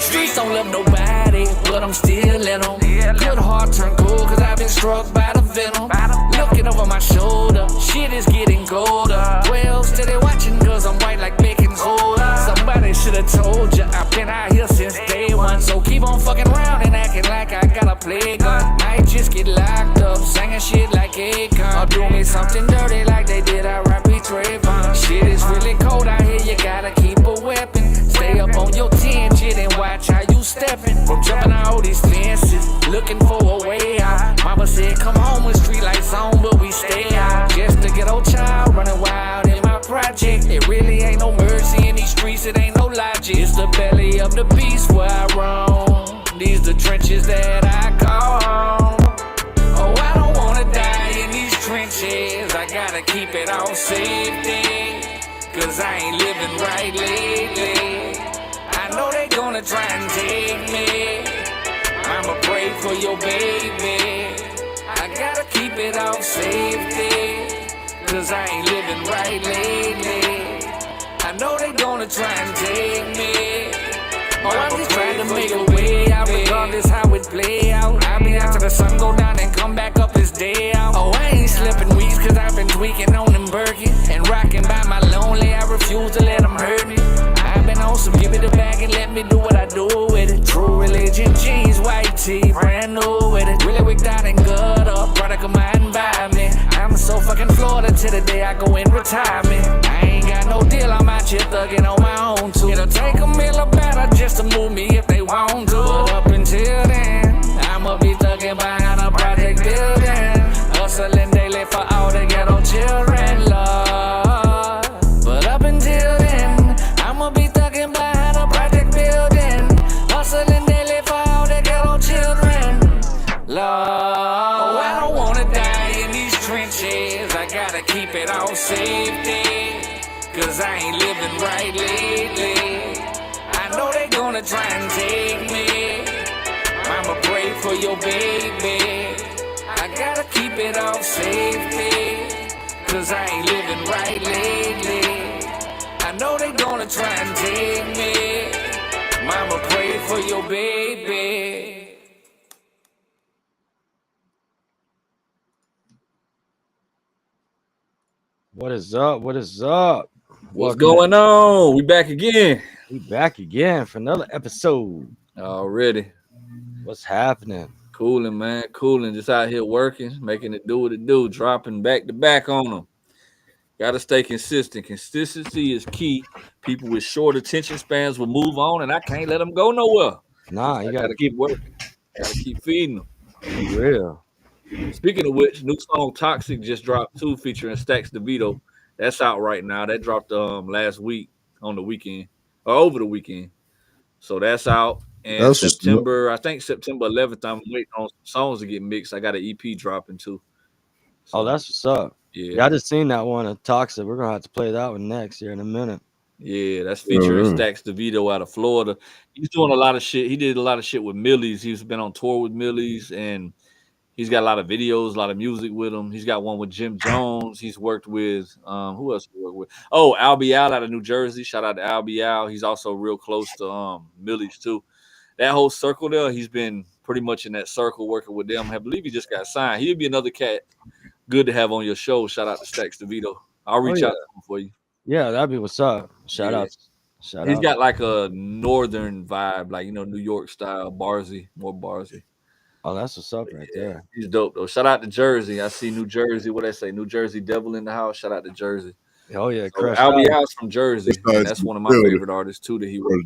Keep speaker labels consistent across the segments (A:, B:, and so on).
A: Streets don't love nobody, but I'm still in them. Good heart turn cold, cause I've been struck by the venom. Looking over my shoulder, shit is getting colder. 12 steady watching, cause I'm white like bacon soda. Somebody should've told ya, I've been out here since day one. So keep on fucking around and acting like I got a play gun. Might just get locked up, singing shit like Akon. Or do me something dirty like they did R.I.P. Trayvon. Shit is really cold out here, you gotta keep a weapon. Stay up on your tangent and watch how you stepping. From jumping out all these fences, looking for a way out. Mama said come home with street lights on, but we stay out. Just a ghetto child running wild in my project. It really ain't no mercy in these streets, it ain't no logic. It's the belly of the beast where I roam. These the trenches that I call home. Oh, I don't wanna die in these trenches. I gotta keep it all safety, cause I ain't living right lately. I know they gonna try and take me. I'ma pray for your baby. I gotta keep it all safety, cause I ain't living right lately. I know they gonna try and take me. Oh, I'm just trying to make a way out, regardless how it play out. I'll be out till the sun go down and come back up this day out. Oh, I ain't slipping weeks, cause I've been tweaking on them Birkin and rocking by my lonely. I refuse to let them hurt me. I've been on some give me the bag and let me do what I do with it. True religion, jeans, white tee, brand new with it. Really wicked out and good up, product of my environment. I'm so fucking Florida till the day I go in retirement. I ain't got no deal, I'm out here thugging on my own too. It'll take a mill better just to move me if they want to. But up until then, I'ma be thugging behind a project building, hustling daily for all the ghetto children, Lord. But up until then, I'ma be thugging behind a project building, hustling daily for all the ghetto children, Lord. Oh, I don't wanna die in these trenches. I gotta keep it all safety, cause I ain't living right lately. I know they gonna try and take me. I'ma pray for your baby. I gotta keep it all safety, cause I ain't living right lately. I know they gonna try and take me. Mama, pray for your baby.
B: What is up? What is up?
C: What's going on? We back again.
B: We back again for another episode.
C: Already.
B: What's happening?
C: Cooling, man. Cooling. Just out here working, making it do what it do, dropping back to back on them. Got to stay consistent. Consistency is key. People with short attention spans will move on, and I can't let them go nowhere.
B: Nah, you got to
C: keep working. Got to keep feeding them.
B: For real.
C: Speaking of which, new song Toxic just dropped too, featuring Stacks DeVito. That's out right now. That dropped last week on the weekend, or over the weekend. So that's out. And I think September 11th, I'm waiting on some songs to get mixed. I got an EP dropping too.
B: So, oh, that's what's up.
C: Yeah,
B: I just seen that one of Toxic. We're gonna have to play that one next here in a minute.
C: Yeah, that's featuring Stacks DeVito out of Florida. He's doing a lot of shit. He did a lot of shit with Millie's. He's been on tour with Millie's, and he's got a lot of videos, a lot of music with him. He's got one with Jim Jones. He's worked with who else he worked with? Oh, Al Bial out of New Jersey. Shout out to Al Bial. He's also real close to Millie's too. That whole circle there, he's been pretty much in that circle working with them. I believe he just got signed. He'd be another cat good to have on your show. Shout out to Stacks DeVito. I'll reach out to him for you.
B: Yeah, that'd be what's up. Shout out.
C: He's got like a northern vibe, like, New York style, Barsy, more Barsy.
B: Oh, that's what's up right there.
C: He's dope though. Shout out to Jersey. I see New Jersey. What I say? New Jersey Devil in the house. Shout out to Jersey.
B: Oh yeah,
C: so Al Bial's from Jersey. And that's one of my favorite artists too that he was.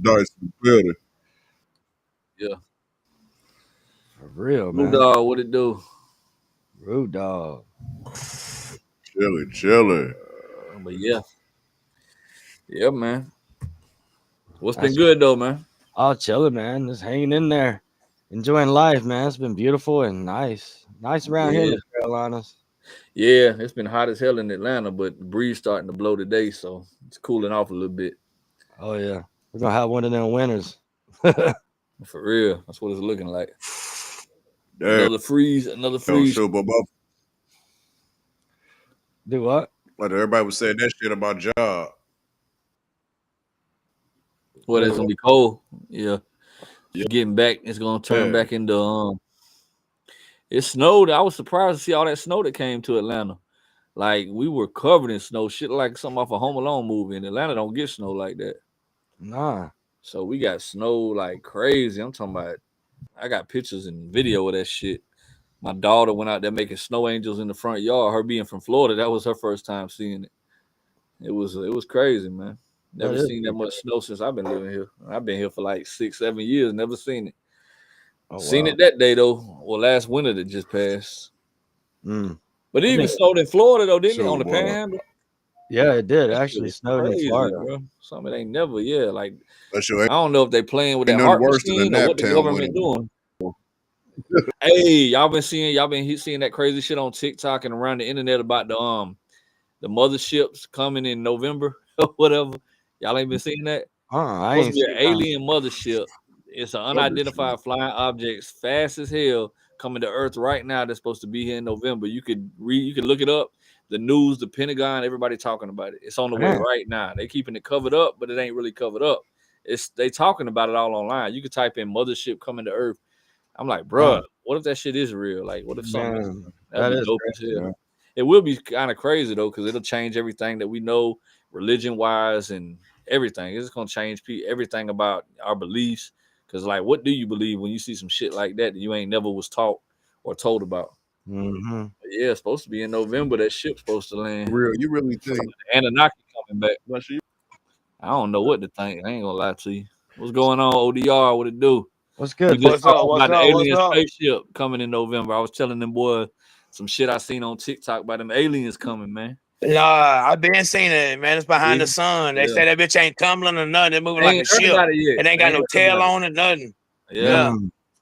C: Yeah.
B: For real, man.
C: Rude Dog, what it do?
B: Rude Dog.
D: Chilly.
C: But yeah. Yeah, man. What's been good though, man?
B: Oh, chilling, man. Just hanging in there. Enjoying life, man. It's been beautiful and nice. Nice around here in the Carolinas.
C: Yeah, it's been hot as hell in Atlanta, but the breeze starting to blow today, so it's cooling off a little bit.
B: Oh, yeah. We're going to have one of them winters.
C: For real. That's what it's looking like. Damn. Another freeze.
B: Do what?
D: Like everybody was saying that shit about job.
C: Well, it's going to be cold. Yeah. getting back. It's gonna turn back into it snowed. I was surprised to see all that snow that came to Atlanta. Like we were covered in snow, shit like something off a Home Alone movie. In Atlanta, don't get snow like that.
B: Nah.
C: So we got snow like crazy. I'm talking about. I got pictures and video of that shit. My daughter went out there making snow angels in the front yard. Her being from Florida, that was her first time seeing it. It was crazy, man. Never seen that much snow since I've been living here. I've been here for like 6-7 years. Never seen it. Seen it that day though. Well, last winter that just passed. But it even snowed in Florida though, didn't it? On the Panhandle.
B: Yeah, it did. It actually snowed in Florida,
C: bro. Something ain't never. Like I don't know if they playing with that heart machine or what the government doing. Hey, y'all been seeing that crazy shit on TikTok and around the internet about the motherships coming in November or whatever. Y'all ain't been seeing that?
B: I ain't
C: seen an alien mothership. It's an unidentified flying object, fast as hell, coming to Earth right now. That's supposed to be here in November. You could look it up. The news, the Pentagon, everybody talking about it. It's on the way right now. They keeping it covered up, but it ain't really covered up. They talking about it all online. You could type in mothership coming to Earth. I'm like, bro, what if that shit is real? Like, what if something that'd be dope as hell? It will be kind of crazy though, because it'll change everything that we know, religion wise, and everything. It's gonna change everything about our beliefs. Because like, what do you believe when you see some shit like that you ain't never was taught or told about?
B: Mm-hmm.
C: Yeah, it's supposed to be in November. That ship's supposed to land.
D: Real, you really think
C: Anunnaki coming back? I don't know what to think. I ain't gonna lie to you. What's going on, ODR? What it do?
B: What's good?
C: What's up? About the alien spaceship coming in November. I was telling them boys some shit I seen on TikTok about them aliens coming, man.
E: Nah, I've been seeing it, man. It's behind the sun. They say that bitch ain't tumbling or nothing. It's moving like a ship. It ain't got no tail on it, nothing.
C: Yeah.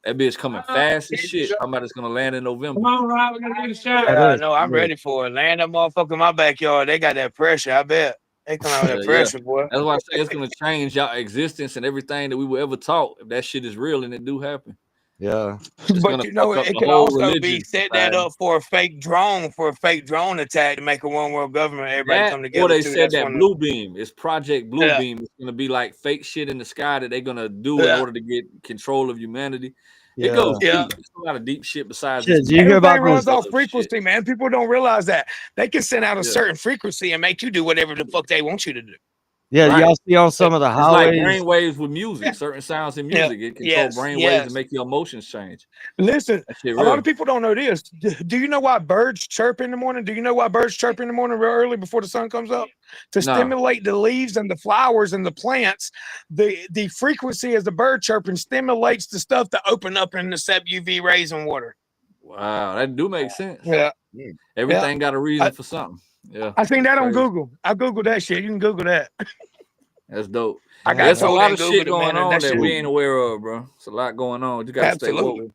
C: That bitch coming fast as shit. I'm about it's gonna land in November.
E: Come on, Rob, we're gonna get a shot. No, I'm ready for it. Land that motherfucker in my backyard. They got that pressure, I bet. They come out with that pressure, boy.
C: That's why I say it's gonna change y'all existence and everything that we were ever taught. If that shit is real and it do happen.
B: Yeah.
E: But you know, it could also be set that up for a fake drone attack to make a one world government. Everybody come together.
C: Or they said that Blue Beam. It's Project Blue Beam. It's gonna be like fake shit in the sky that they're gonna do in order to get control of humanity. It goes deep. It's a lot of deep shit besides
E: this. You hear about runs off frequency, man. People don't realize that. They can send out a certain frequency and make you do whatever the fuck they want you to do.
B: Yeah, y'all see on some of the highways.
C: It's like brain waves with music, certain sounds in music. It controls brain waves and make your emotions change.
E: Listen, a lot of people don't know this. Do you know why birds chirp in the morning? Do you know why birds chirp in the morning real early before the sun comes up? To stimulate the leaves and the flowers and the plants. The frequency as the bird chirping stimulates the stuff to open up and accept UV rays and water.
C: Wow, that do make sense.
E: Yeah.
C: Everything got a reason for something. Yeah.
E: I seen that on Google. I Googled that shit. You can Google that.
C: That's dope.
E: There's
C: a lot of shit going on that we ain't aware of, bro. It's a lot going on. You gotta stay woke.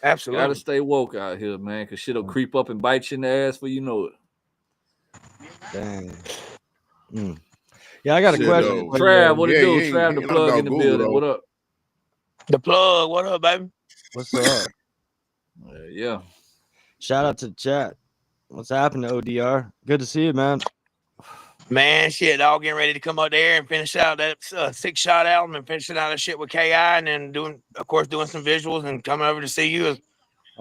E: Absolutely.
C: Gotta stay woke out here, man, because shit'll creep up and bite you in the ass before you know it.
B: Dang. Yeah, I got a question.
C: Trav, what it do? Trav, the plug in the building. What up?
E: The plug. What up, baby?
B: What's up?
C: Yeah.
B: Shout out to the chat. What's happening, ODR? Good to see you, man.
E: Man, shit, all getting ready to come out there and finish out that 6-shot album and finishing out that shit with KI and then doing some visuals and coming over to see you.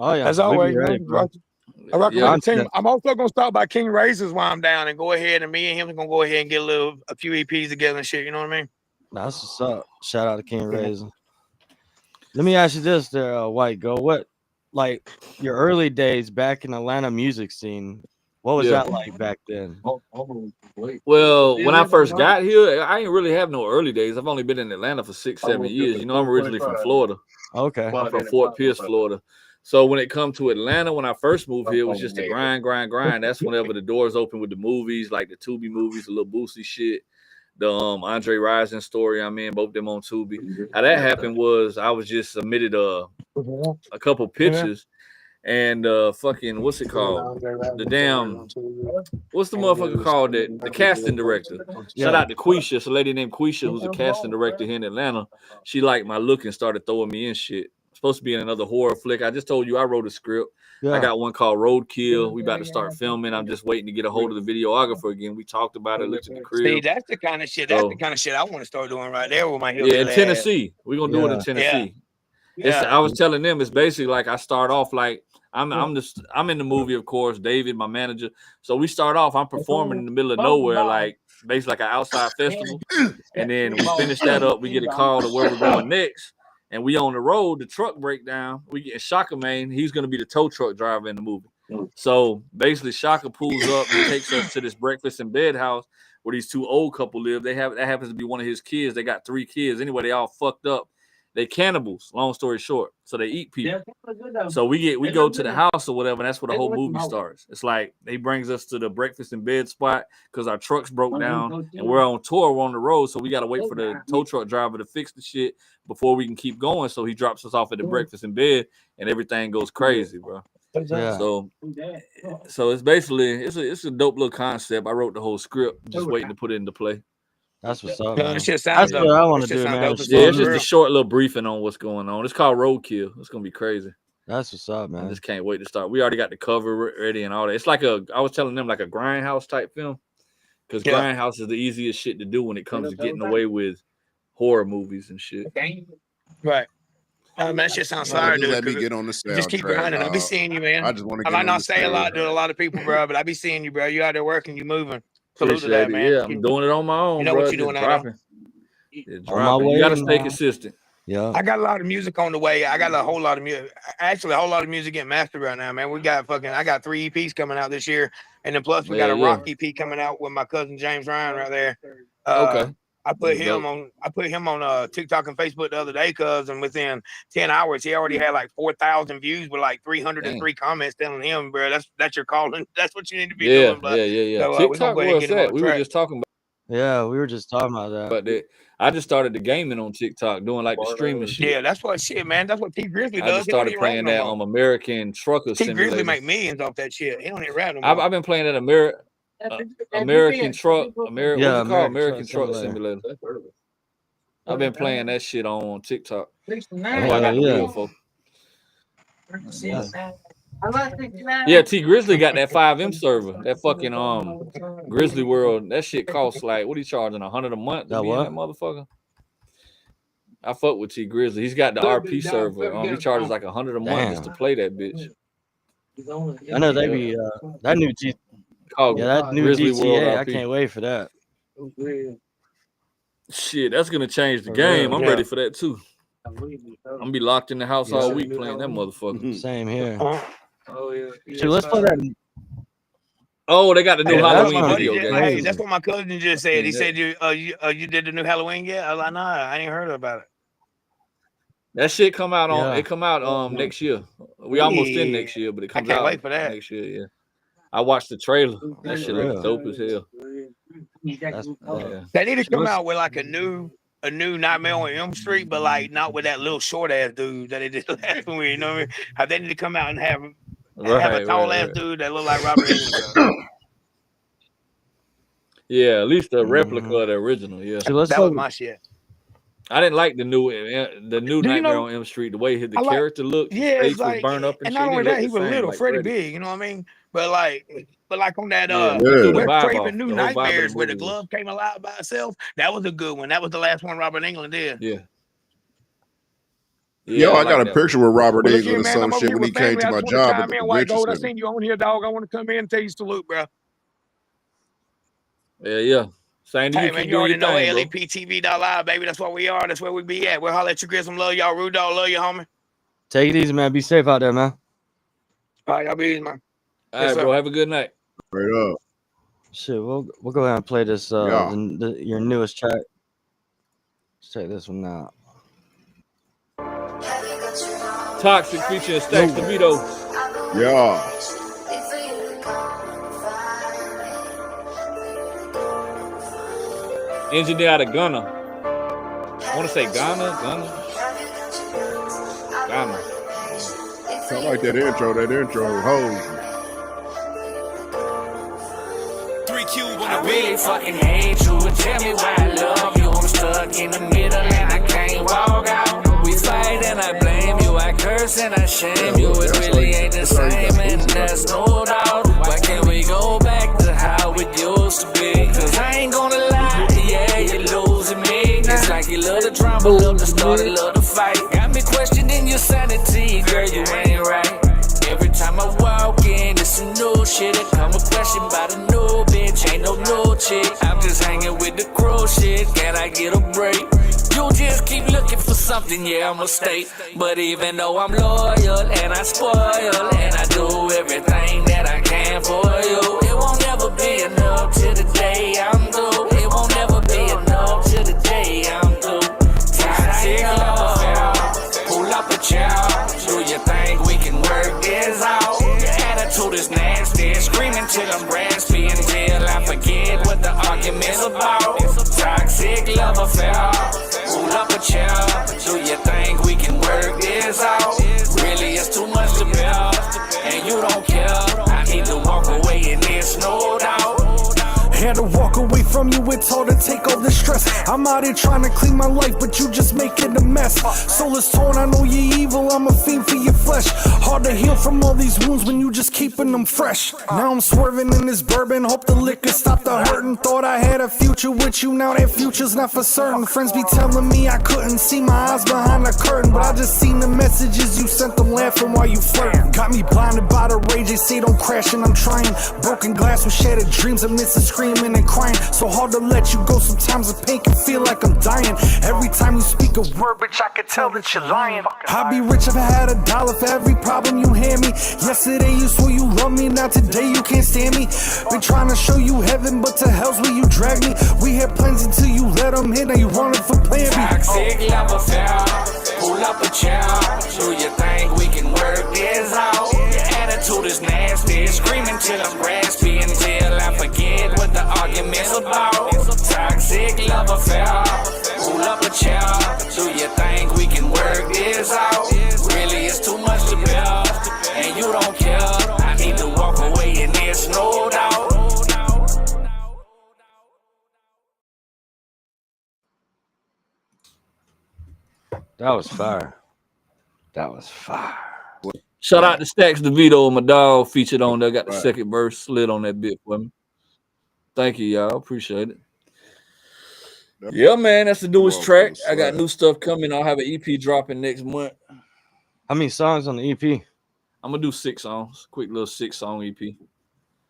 E: As always, ready, I rock with the team. I'm also gonna stop by King Razor's while I'm down and go ahead and me and him are gonna go ahead and get a few EPs together and shit. You know what I mean?
B: That's what's up. Shout out to King Razor. Let me ask you this, there, White Go. What, like your early days back in Atlanta music scene? What was that like back then?
C: Well, when I first got here, I ain't really have no early days. I've only been in Atlanta for 6-7 years. You know, I'm originally from Florida.
B: Okay.
C: I'm from Fort Pierce, Florida. So when it come to Atlanta, when I first moved here, it was just a grind. That's whenever the doors open with the movies, like the Tubi movies, the Lil Boosie shit, the Andre Rison story. I'm in both them on Tubi. How that happened was I was just submitted a couple pictures. And fucking what's it called? The damn what's the motherfucker called that? The casting director. Shout out to Quisha. It's a lady named Quisha who's a casting director here in Atlanta. She liked my look and started throwing me in shit. supposed to be in another horror flick. I just told you I wrote a script. I got one called Roadkill. We about to start filming. I'm just waiting to get a hold of the videographer again. We talked about it, looked at the crib.
E: See, that's the kind of shit. That's the kind of shit I want to start doing right there with my
C: in Tennessee. We're gonna do it in Tennessee. I was telling them it's basically like I start off like I'm in the movie, of course, David, my manager. So we start off, I'm performing in the middle of nowhere, like basically like an outside festival. And then we finish that up, we get a call to where we're going next. And we on the road, the truck breakdown. We get Shaka Main. He's gonna be the tow truck driver in the movie. So basically, Shaka pulls up and takes us to this breakfast in bed house where these two old couple live. That happens to be one of his kids. They got 3 kids. Anyway, they all fucked up. They cannibals. Long story short, so they eat people. So we go to the house or whatever. And that's where the whole movie starts. It's like he brings us to the breakfast in bed spot because our trucks broke down and we're on tour. We're on the road, so we got to wait for the tow truck driver to fix the shit before we can keep going. So he drops us off at the breakfast in bed, and everything goes crazy, bro.
B: Yeah.
C: So it's basically it's a dope little concept. I wrote the whole script, just waiting to put it into play.
B: That's what's up, man.
E: That's
B: what I want to do, man.
C: Yeah, it's just a short little briefing on what's going on. It's called Roadkill. It's gonna be crazy.
B: That's what's up, man.
C: I just can't wait to start. We already got the cover ready and all that. It's like I was telling them like a Grindhouse type film, because Grindhouse is the easiest shit to do when it comes to getting away with horror movies and shit.
E: Right. Man, that shit sounds fire, dude.
D: Let me get on the soundtrack.
E: Just keep grinding. I'll be seeing you, man.
D: I just want to.
E: I might not say a lot to a lot of people, bro, but I be seeing you, bro. You out there working, you moving. Salute to that, man.
C: Yeah, I'm doing it on my own.
E: You know
C: bro.
E: what you're doing out there.
C: You gotta stay consistent.
B: Yeah,
E: I got a lot of music on the way. I got a whole lot of music. Actually, a whole lot of music getting mastered right now, man. I got 3 EPs coming out this year, and then plus we got a rock EP coming out with my cousin James Ryan right there.
C: Okay.
E: I put him on TikTok and Facebook the other day, cuz, and within 10 hours he already had like 4,000 views with like 303 comments telling him, bro, that's your calling. That's what you need to be doing. But,
C: yeah.
E: So,
C: TikTok was that. We were just talking about.
B: Yeah, we were just talking about that.
C: But I just started the gaming on TikTok, doing like the streaming shit.
E: Yeah, that's what shit, man. That's what T Grizzly does.
C: I just started playing that on American Trucker
E: T
C: Simulator.
E: Grizzly make millions off that shit. He don't even rap no more.
C: I've been playing that American Truck. American Truck Simulator. I've been playing that shit on TikTok. Yeah, T Grizzly got that 5M server. That fucking Grizzly World. That shit costs like, what are you charging? $100 a month to be in that motherfucker? I fuck with T Grizzly. He's got the RP server. He charges like $100 a month just to play that bitch.
B: I know they be that new
C: Grizzly
B: GTA.
C: World
B: I can't wait for that.
C: Shit, that's gonna change the game. I'm ready for that too. I'm gonna be locked in the house all week playing that motherfucker.
B: Same here. So let's play that.
C: Oh, they got the new Halloween video game.
E: Hey, that's what my cousin just said. He said you did the new Halloween yet? I was like, nah, I ain't heard about it.
C: That shit come out on it come out next year. We almost in next year, but it comes out
E: wait for that.
C: next year. Yeah, I watched the trailer. That shit looks dope as hell.
E: They need to come out with like a new Nightmare on Elm Street, but like not with that little short ass dude that they did last week. You know what I mean? They need to come out and have a tall ass dude that look like Robert Englund.
C: Yeah, at least a replica of the original. Yeah,
E: so that was my shit.
C: I didn't like the new Nightmare on Elm Street. The way the character looked, his face was burned up,
E: and not only that, he was little, like Freddie big. You know what I mean? But like on that Wes Craven New Nightmares, where the glove came alive by itself, that was a good one. That was the last one Robert Englund did.
C: Yeah.
D: Yo, I got a picture with Robert Englund or some shit when he came to my job at the
E: White Gold. I seen you on here, dog. I want to come in and tell you salute, bro.
C: Yeah. Same to you.
E: Hey, man, you already know LEPtv.LIVE, baby. That's what we are. That's where we be at. We'll holler at you, Grissom. Love y'all. Rude Dog. Love you, homie.
B: Take it easy, man. Be safe out there, man.
E: All right, y'all be easy, man.
C: All right, bro. Have a good night.
D: Straight up.
B: Shit, we'll go ahead and play this your newest track. Let's check this one out.
C: Toxic featuring Stacks DeVito.
D: Yeah.
C: Engineer out of Ghana. I want to say Ghana.
D: I like that intro. Holy.
A: 3 Cube on I really fucking hate you. Tell me why I love you. I'm stuck in the middle and I can't walk out. We fight and I blame you. I embarrass and I shame you. It really ain't the same, and that's no doubt. Why can't we go back to how it used to be? Cause I ain't gonna lie, yeah, you're losing me. It's like you love the drama, love to start, love to fight. Got me questioning your sanity, girl, you ain't right. Every time I walk in, it's a new shit. I come a question about a new bitch, ain't no new chick. I'm just hanging with the crow shit, can I get a break? You just keep looking for something, yeah, I'm a mistake. But even though I'm loyal and I spoil and I do everything that I can for you, it won't ever be enough till the day I'm through. It won't ever be enough till the day I'm through. Toxic love affair, pull up a chair. Do you think we can work this out? Your attitude is nasty, screaming till I'm raspy until I forget what the argument's about. Toxic love affair, pull up a chair. Do you think we can work this out? Really, it's too much to bear, and you don't care. I need to walk away, and there's no doubt.
F: Had to walk away from you, it's hard to take all the stress. I'm out here trying to clean my life, but you just make it a mess. Soul is torn, I know you're evil, I'm a fiend for your flesh. Hard to heal from all these wounds when you just keeping them fresh. Now I'm swerving in this bourbon, hope the liquor stopped the hurting. Thought I had a future with you, now that future's not for certain. Friends be telling me I couldn't see my eyes behind the curtain, but I just seen the messages you sent them laughing while you flirting. Got me blinded by the rage, they say don't crash and I'm trying. Broken glass with shattered dreams amidst the screaming and crying. So hard to let you go, sometimes the pain can feel like I'm dying. Every time you speak a word, bitch, I can tell that you're lying. I'd be rich if I had $1 for every problem you hand me. Yesterday you swore you love me, now today you can't stand me. Been trying to show you heaven, but to hell's where you drag me. We had plans until you let them hit, now you running for plan B.
A: Toxic love affair, pull up a chair. Do you think we can work this out? Your attitude is nasty, screaming till I'm raspy until I forget what the argument's about. Toxic love affair, pull up a chair. Do you think we can work this out? Really, it's too much to bear, and you don't care. I need to walk away, and there's no doubt.
B: That was fire. That was fire.
C: Shout out to Stacks DeVito, my dog featured on there. Got the second verse slid on that bit for me. Thank you, y'all. Appreciate it. Yeah, man, that's the newest track. I got new stuff coming. I'll have an EP dropping next month.
B: How many songs on the EP?
C: I'm gonna do 6 songs. Quick little 6-song EP.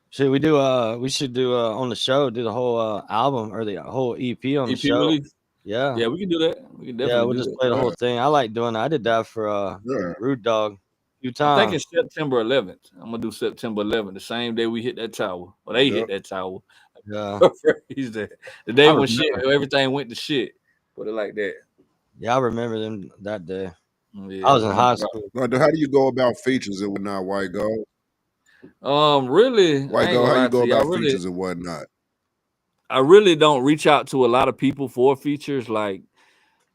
B: Should we do we should do on the show, do the whole album or the whole EP on the show?
C: Release?
B: Yeah.
C: Yeah, we can do that. We can definitely
B: we'll just play the whole thing. I like doing that. I did that for Rude Dog a few times.
C: I think it's September 11th. I'm gonna do September 11th, the same day we hit that tower. Well, they hit that tower.
B: Yeah.
C: He's there. The day when everything went to shit. Put it like that.
B: Yeah, I remember them that day.
C: Yeah,
B: I was in high school.
D: Now, how do you go about features and whatnot, White Gold?
C: Really,
D: White Gold, how you go about features and whatnot?
C: I really don't reach out to a lot of people for features. Like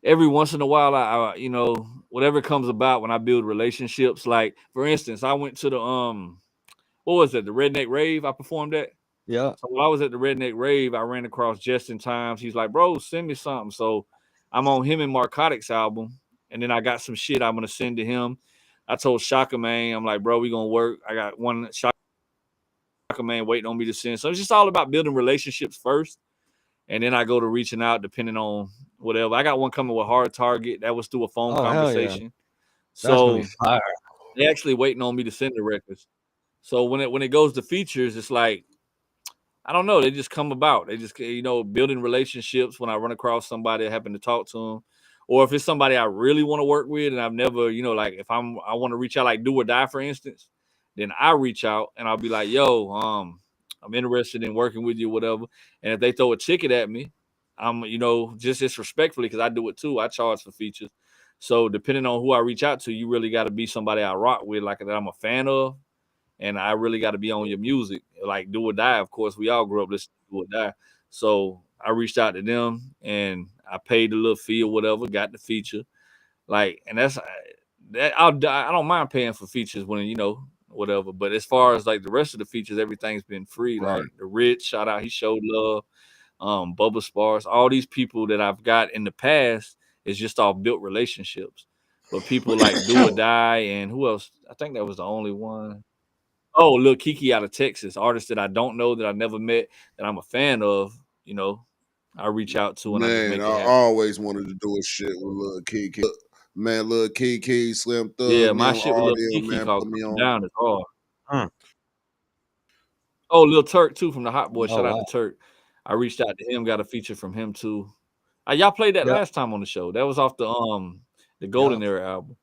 C: every once in a while, I you know, whatever comes about when I build relationships. Like for instance, I went to the what was it? The Redneck Rave. I performed at.
B: Yeah.
C: So while I was at the Redneck Rave, I ran across Justin Times. He's like, bro, send me something. So I'm on him and Narcotics album. And then I got some shit I'm going to send to him. I told Shaka Man, I'm like, bro, we going to work. I got one Shaka Man waiting on me to send. So it's just all about building relationships first. And then I go to reaching out depending on whatever. I got one coming with Hard Target. That was through a phone conversation.
B: Yeah.
C: So they actually waiting on me to send the records. So when it goes to features, it's like, I don't know. They just come about. They just, you know, building relationships when I run across somebody I happen to talk to them. Or if it's somebody I really want to work with and I've never, you know, like if I want to reach out like Do or Die, for instance, then I reach out and I'll be like, yo, I'm interested in working with you, whatever. And if they throw a ticket at me, I'm, you know, just disrespectfully, because I do it too. I charge for features. So depending on who I reach out to, you really got to be somebody I rock with, like that I'm a fan of. And I really got to be on your music. Like Do or Die, of course, we all grew up listening to Do or Die. So I reached out to them and I paid the little fee or whatever, got the feature. Like, and I don't mind paying for features when, you know, whatever. But as far as like the rest of the features, everything's been free. Right. Like the Rich, shout out, he showed love. Bubba Sparks, all these people that I've got in the past is just all built relationships. But people like Do or Die and who else? I think that was the only one. Oh, Lil Kiki out of Texas, artist that I don't know, that I never met, that I'm a fan of. You know, I reach out to and I just
D: Man,
C: make
D: I
C: it happen.
D: always wanted to do a shit with Lil Kiki. Man, Lil Kiki, Slim Thug,
C: Yeah, my
D: man,
C: shit with
D: all
C: Lil
D: them,
C: Kiki
D: man,
C: called
D: put me
C: Coming
D: on.
C: Down is hard. Oh, Lil Turk too from the Hot Boy. Shout out to Turk. I reached out to him, got a feature from him too. Y'all played that last time on the show. That was off the Golden Era album.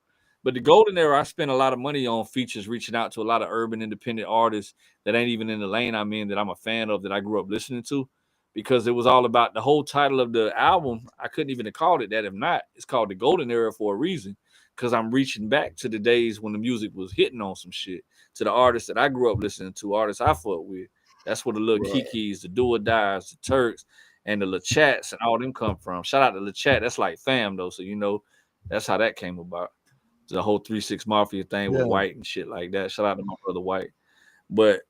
C: But the Golden Era, I spent a lot of money on features, reaching out to a lot of urban independent artists that ain't even in the lane I'm in, that I'm a fan of, that I grew up listening to, because it was all about the whole title of the album. I couldn't even have called it that if not. It's called the Golden Era for a reason, because I'm reaching back to the days when the music was hitting on some shit, to the artists that I grew up listening to, artists I fuck with. That's where the Lil Kikis, the Do or Dies, the Turks, and the LeChats and all them come from. Shout out to LeChat. That's like fam though, so you know that's how that came about. The whole 3-6 Mafia thing with White and shit like that. Shout out to my brother White. But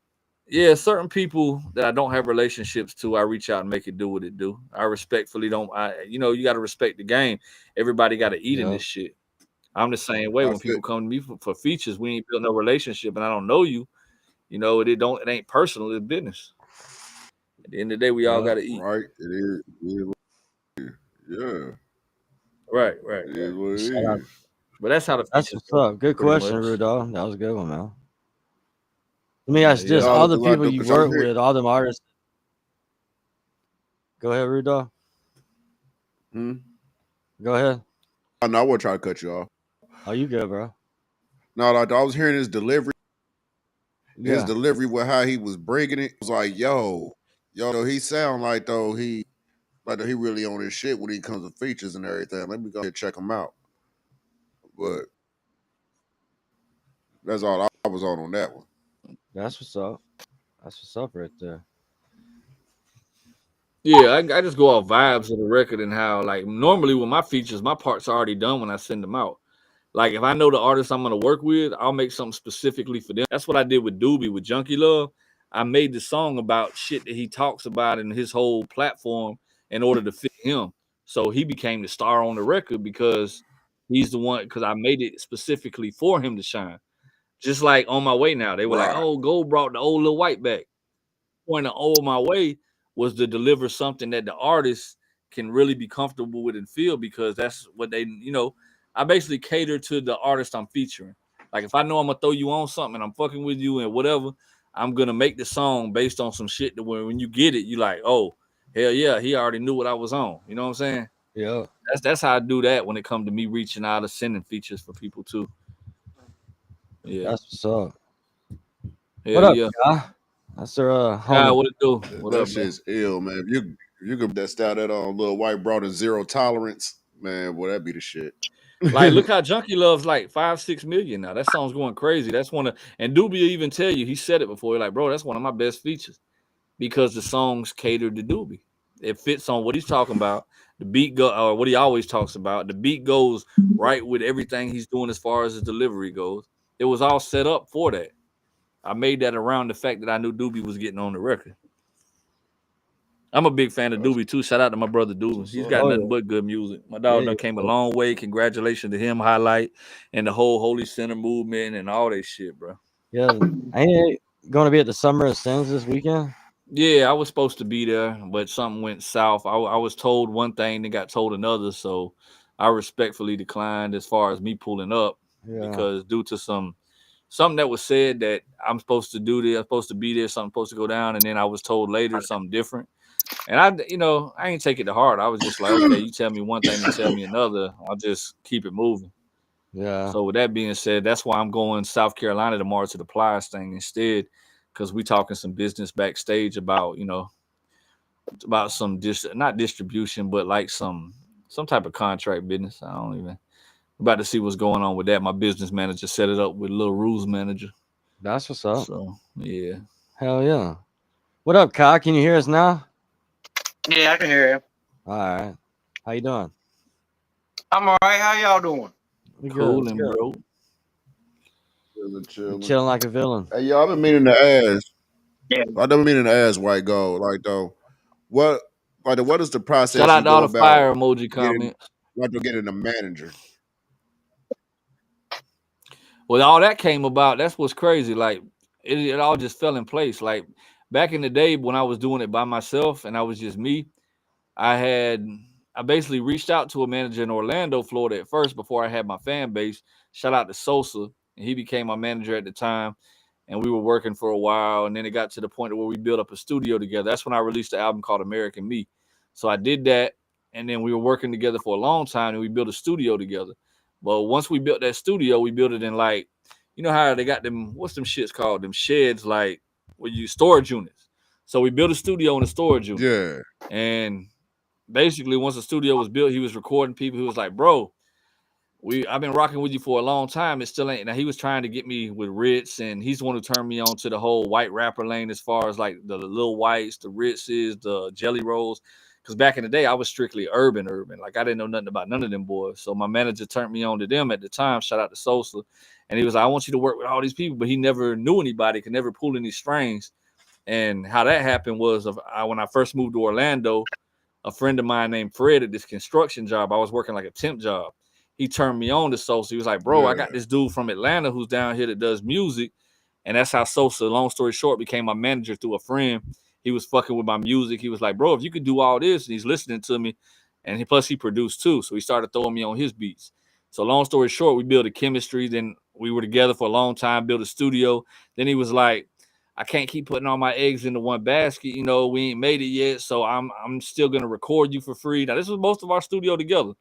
C: yeah, certain people that I don't have relationships to, I reach out and make it do what it do. I respectfully don't. You got to respect the game. Everybody got to eat in this shit. I'm the same way. When people come to me for features, we ain't built no relationship, and I don't know you. It ain't personal. It's business. At the end of the day, we all got to eat.
D: Right. It is. Yeah.
C: Right.
D: It is what it is.
C: But that's how the
B: That's
C: features
B: what's up. Good question,
C: much.
B: Rudolph. That was a good one, man. Let me ask this: all the people you work with, all them artists. Go ahead, Rudolph. Go ahead.
D: Oh, no, I wasn't trying to cut you off.
B: Oh, you good, bro?
D: No, I was hearing his delivery. His delivery with how he was bringing it was like, yo, he sound like though he really on his shit when he comes to features and everything. Let me go ahead and check him out. But that's all I was on that one.
B: That's what's up. That's what's up right there.
C: Yeah, I just go off vibes of the record and how, like, normally with my features, my parts are already done when I send them out. Like, if I know the artist I'm gonna work with, I'll make something specifically for them. That's what I did with Doobie with Junkie Love. I made the song about shit that he talks about in his whole platform in order to fit him. So he became the star on the record because he's the one. Because I made it specifically for him to shine. Just like On My Way Now, they were like, "Oh, Gold brought the old Lil White back." Point of On My Way was to deliver something that the artist can really be comfortable with and feel, because that's what they, I basically cater to the artist I'm featuring. Like, if I know I'm gonna throw you on something and I'm fucking with you and whatever, I'm gonna make the song based on some shit that when you get it, you like, oh, hell yeah, he already knew what I was on. You know what I'm saying?
B: Yeah.
C: That's how I do that when it comes to me reaching out and sending features for people too. Yeah.
B: That's what's up.
C: Hell
B: what up,
C: yeah.
B: guy? That's our homie.
C: What it do? What
D: that
C: up,
D: shit's ill, man. If you could that style that on Lil White brought in Zero Tolerance, man, boy, that'd be the shit.
C: Like, look how Junkie Love's like 5-6 million now. That song's going crazy. That's one of, and Doobie even tell you, he said it before. He's like, bro, that's one of my best features, because the songs catered to Doobie. It fits on what he's talking about. The beat or what he always talks about. The beat goes right with everything he's doing as far as his delivery goes. It was all set up for that. I made that around the fact that I knew Doobie was getting on the record. I'm a big fan of Doobie too. Shout out to my brother Doobie. He's got nothing but good music. My dog done came a long way. Congratulations to him, Highlight, and the whole Holy Center movement and all that shit, bro.
B: Yeah, ain't going to be at the Summer of Sins this weekend?
C: Yeah, I was supposed to be there, but something went south. I was told one thing, then got told another, so I respectfully declined as far as me pulling up, because due to something that was said that I'm supposed to do this, I'm supposed to be there, something supposed to go down, and then I was told later something different. And I ain't take it to heart. I was just like, okay, you tell me one thing and tell me another. I'll just keep it moving.
B: Yeah.
C: So with that being said, that's why I'm going South Carolina tomorrow to the Pliers thing instead, because we talking some business backstage about, about some not distribution, but like some type of contract business. About to see what's going on with that. My business manager set it up with Lil Rule's manager.
B: That's what's up.
C: So yeah.
B: Hell yeah. What up, Kyle? Can you hear us now?
E: Yeah, I can hear you.
B: All right. How you doing?
E: I'm all right. How y'all doing?
B: We
C: cool,
B: good.
C: bro.
B: Chilling like a villain.
D: Hey, y'all, I've been meaning to ask. Yeah. I've been meaning to ask White Gold, like, though, what is the process?
C: Shout out to all the fire emoji comments.
D: Like, to getting a manager.
C: Well, all that came about. That's what's crazy. Like it all just fell in place. Like back in the day when I was doing it by myself and I was just me, I basically reached out to a manager in Orlando, Florida at first before I had my fan base. Shout out to Sosa. And he became my manager at the time. And we were working for a while. And then it got to the point where we built up a studio together. That's when I released the album called American Me. So I did that. And then we were working together for a long time and we built a studio together. But once we built that studio, we built it in like, you know how they got them, what's them shits called? Them sheds, like where you storage units. So we built a studio in a storage unit.
D: Yeah.
C: And basically, once the studio was built, he was recording people. He was like, "Bro, I've been rocking with you for a long time. It still ain't." Now he was trying to get me with Ritz, and he's the one who turned me on to the whole white rapper lane, as far as like the Lil Whites, the Ritzes, the Jelly Rolls. Because back in the day, I was strictly urban. Like I didn't know nothing about none of them boys. So my manager turned me on to them at the time. Shout out to Sosa, and he was like, "I want you to work with all these people," but he never knew anybody, could never pull any strings. And how that happened was when I first moved to Orlando, a friend of mine named Fred at this construction job. I was working like a temp job. He turned me on to Sosa. He was like, "Bro, I got this dude from Atlanta who's down here that does music." And that's how Sosa, long story short, became my manager through a friend. He was fucking with my music. He was like, "Bro, if you could do all this," and he's listening to me. And plus he produced too. So he started throwing me on his beats. So long story short, we built a chemistry. Then we were together for a long time, built a studio. Then he was like, "I can't keep putting all my eggs into one basket. You know, we ain't made it yet. So I'm still gonna record you for free." Now, this was most of our studio together.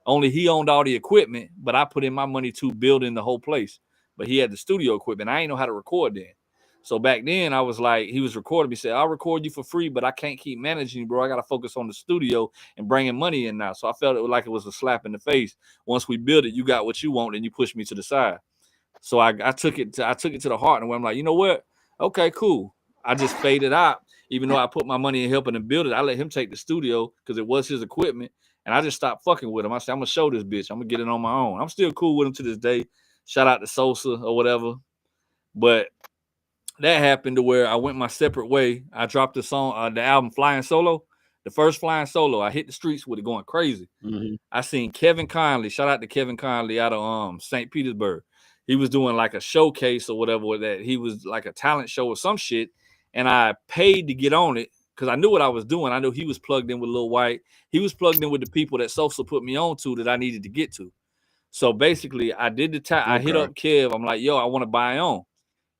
C: Only he owned all the equipment, but I put in my money to building the whole place. But he had the studio equipment. I ain't know how to record then. So back then I was like, he was recording me, said, "I'll record you for free, but I can't keep managing you, bro. I got to focus on the studio and bringing money in now." So I felt it like it was a slap in the face. Once we built it, you got what you want and you pushed me to the side. So I took it to the heart, and where I'm like, you know what? Okay, cool. I just faded out. Even though I put my money in helping him build it, I let him take the studio because it was his equipment. And I just stopped fucking with him. I said, "I'm gonna show this bitch. I'm gonna get it on my own." I'm still cool with him to this day. Shout out to Sosa or whatever. But that happened to where I went my separate way. I dropped the song, the album Flying Solo, the first Flying Solo. I hit the streets with it going crazy. Mm-hmm. I seen Kevin Conley. Shout out to Kevin Conley out of St. Petersburg. He was doing like a showcase or whatever with that. He was like a talent show or some shit. And I paid to get on it because I knew what I was doing. I knew he was plugged in with Lil White. He was plugged in with the people that Sosa put me on to that I needed to get to. So basically, I did I hit up Kev. I'm like, "Yo, I want to buy on."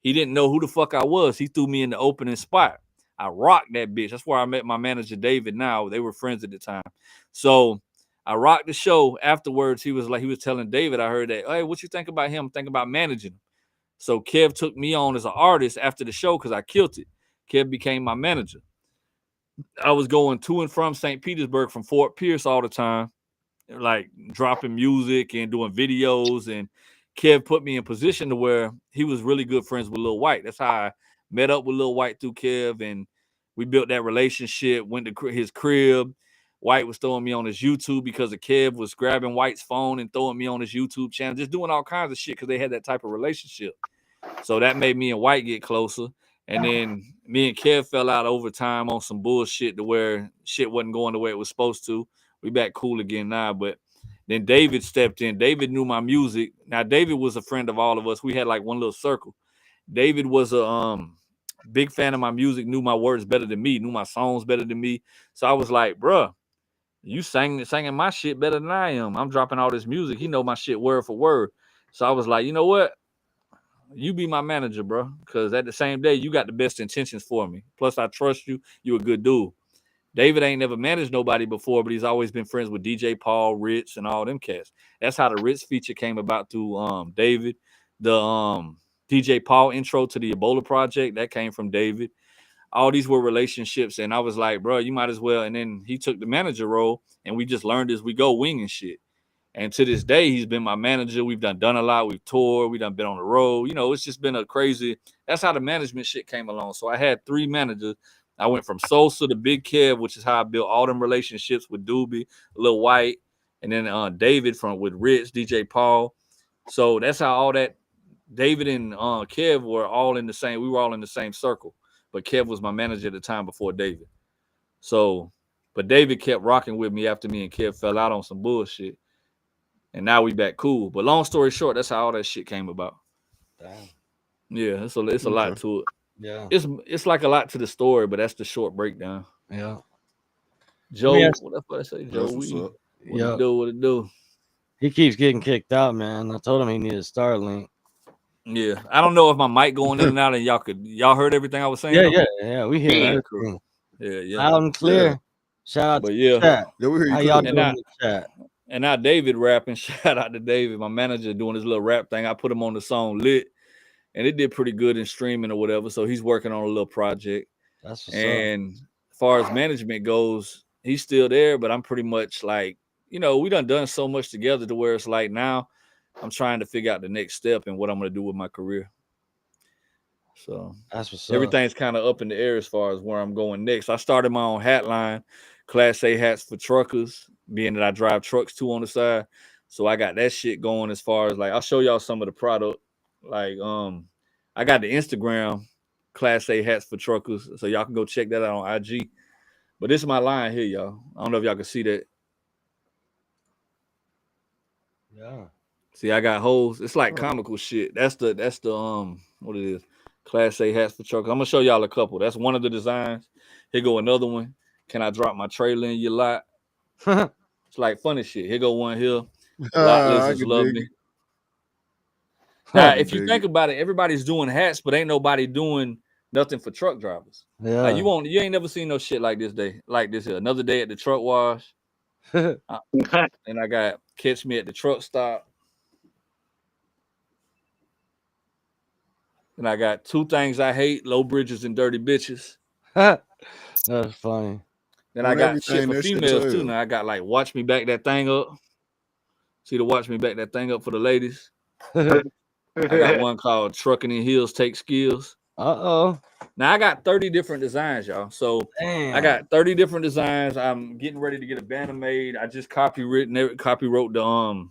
C: He didn't know who the fuck I was. He threw me in the opening spot. I rocked that bitch. That's where I met my manager, David. Now they were friends at the time. So I rocked the show. Afterwards, he was telling David, I heard that, "Hey, what you think about him?" Think about managing him. So Kev took me on as an artist after the show because I killed it. Kev became my manager. I was going to and from St. Petersburg from Fort Pierce all the time, like dropping music and doing videos. And Kev put me in position to where he was really good friends with Lil White. That's how I met up with Lil White through Kev, and we built that relationship. Went to his crib. White was throwing me on his YouTube because of Kev was grabbing White's phone and throwing me on his YouTube channel, just doing all kinds of shit because they had that type of relationship. So that made me and White get closer. And then me and Kev fell out over time on some bullshit to where shit wasn't going the way it was supposed to. We back cool again now, but then David stepped in. David knew my music. Now, David was a friend of all of us. We had like one little circle. David was a big fan of my music, knew my words better than me, knew my songs better than me. So I was like, "Bruh, you singing my shit better than I am. I'm dropping all this music. He know my shit word for word." So I was like, "You know what? You be my manager, bro. Because at the same day, you got the best intentions for me. Plus, I trust you. You a good dude." David ain't never managed nobody before, but he's always been friends with DJ Paul, Ritz, and all them cats. That's how the Ritz feature came about through David. The DJ Paul intro to the Ebola project, that came from David. All these were relationships, and I was like, "Bro, you might as well." And then he took the manager role, and we just learned as we go, winging shit. And to this day, he's been my manager. We've done a lot. We've toured. We done been on the road. You know, it's just been a crazy. That's how the management shit came along. So I had 3 managers. I went from Sosa to Big Kev, which is how I built all them relationships with Doobie, Lil White, and then David with Ritz, DJ Paul. So that's how all that David and Kev were all in the same. We were all in the same circle. But Kev was my manager at the time before David. So, but David kept rocking with me after me and Kev fell out on some bullshit. And now we back cool. But long story short, that's how all that shit came about.
B: Damn.
C: Yeah, it's a lot to it.
B: Yeah.
C: It's like a lot to the story, but that's the short breakdown.
B: Yeah.
C: Joe, what the fuck I say? Joe,
D: what's up.
C: What it do?
B: He keeps getting kicked out, man. I told him he needed Starlink.
C: Yeah, I don't know if my mic going in and out, and y'all heard everything I was saying.
B: Yeah. We hear everything.
C: Cool. Yeah,
B: loud and clear.
D: Yeah.
B: Shout out
C: but
B: to
C: yeah,
B: the chat.
D: Yeah, we hear you.
B: How y'all doing in the chat?
C: And now David rapping. Shout out to David, my manager, doing his little rap thing. I put him on the song Lit, and it did pretty good in streaming or whatever. So he's working on a little project.
B: That's what's
C: and as far as management goes, he's still there, but I'm pretty much like, we done so much together to where it's like now I'm trying to figure out the next step and what I'm going to do with my career. So
B: that's what's
C: everything's kind of up in the air as far as where I'm going next. I started my own hat line, Class A hats for truckers, being that I drive trucks too on the side. So I got that shit going as far as like, I'll show y'all some of the product. Like, I got the Instagram Class A hats for truckers. So y'all can go check that out on IG. But this is my line here, y'all. I don't know if y'all can see that.
B: Yeah.
C: See, I got holes. It's like comical shit. That's the what it is. Class A hats for truckers. I'm gonna show y'all a couple. That's one of the designs. Here go another one. Can I drop my trailer in your lot? It's like funny shit. Here go one here. Lot lizards love me. Now, if you think about it, everybody's doing hats, but ain't nobody doing nothing for truck drivers.
B: Yeah.
C: Like you ain't never seen no shit like this here. Another day at the truck wash. And I got catch me at the truck stop. And I got two things I hate: low bridges and dirty bitches.
B: That's funny.
C: Then I got shit for females too. Now I got like watch me back that thing up. See the watch me back that thing up for the ladies. I got one called Trucking in Heels Take Skills.
B: Uh-oh.
C: Now I got 30 different designs, y'all. So I got 30 different designs. I'm getting ready to get a banner made. I just copywrote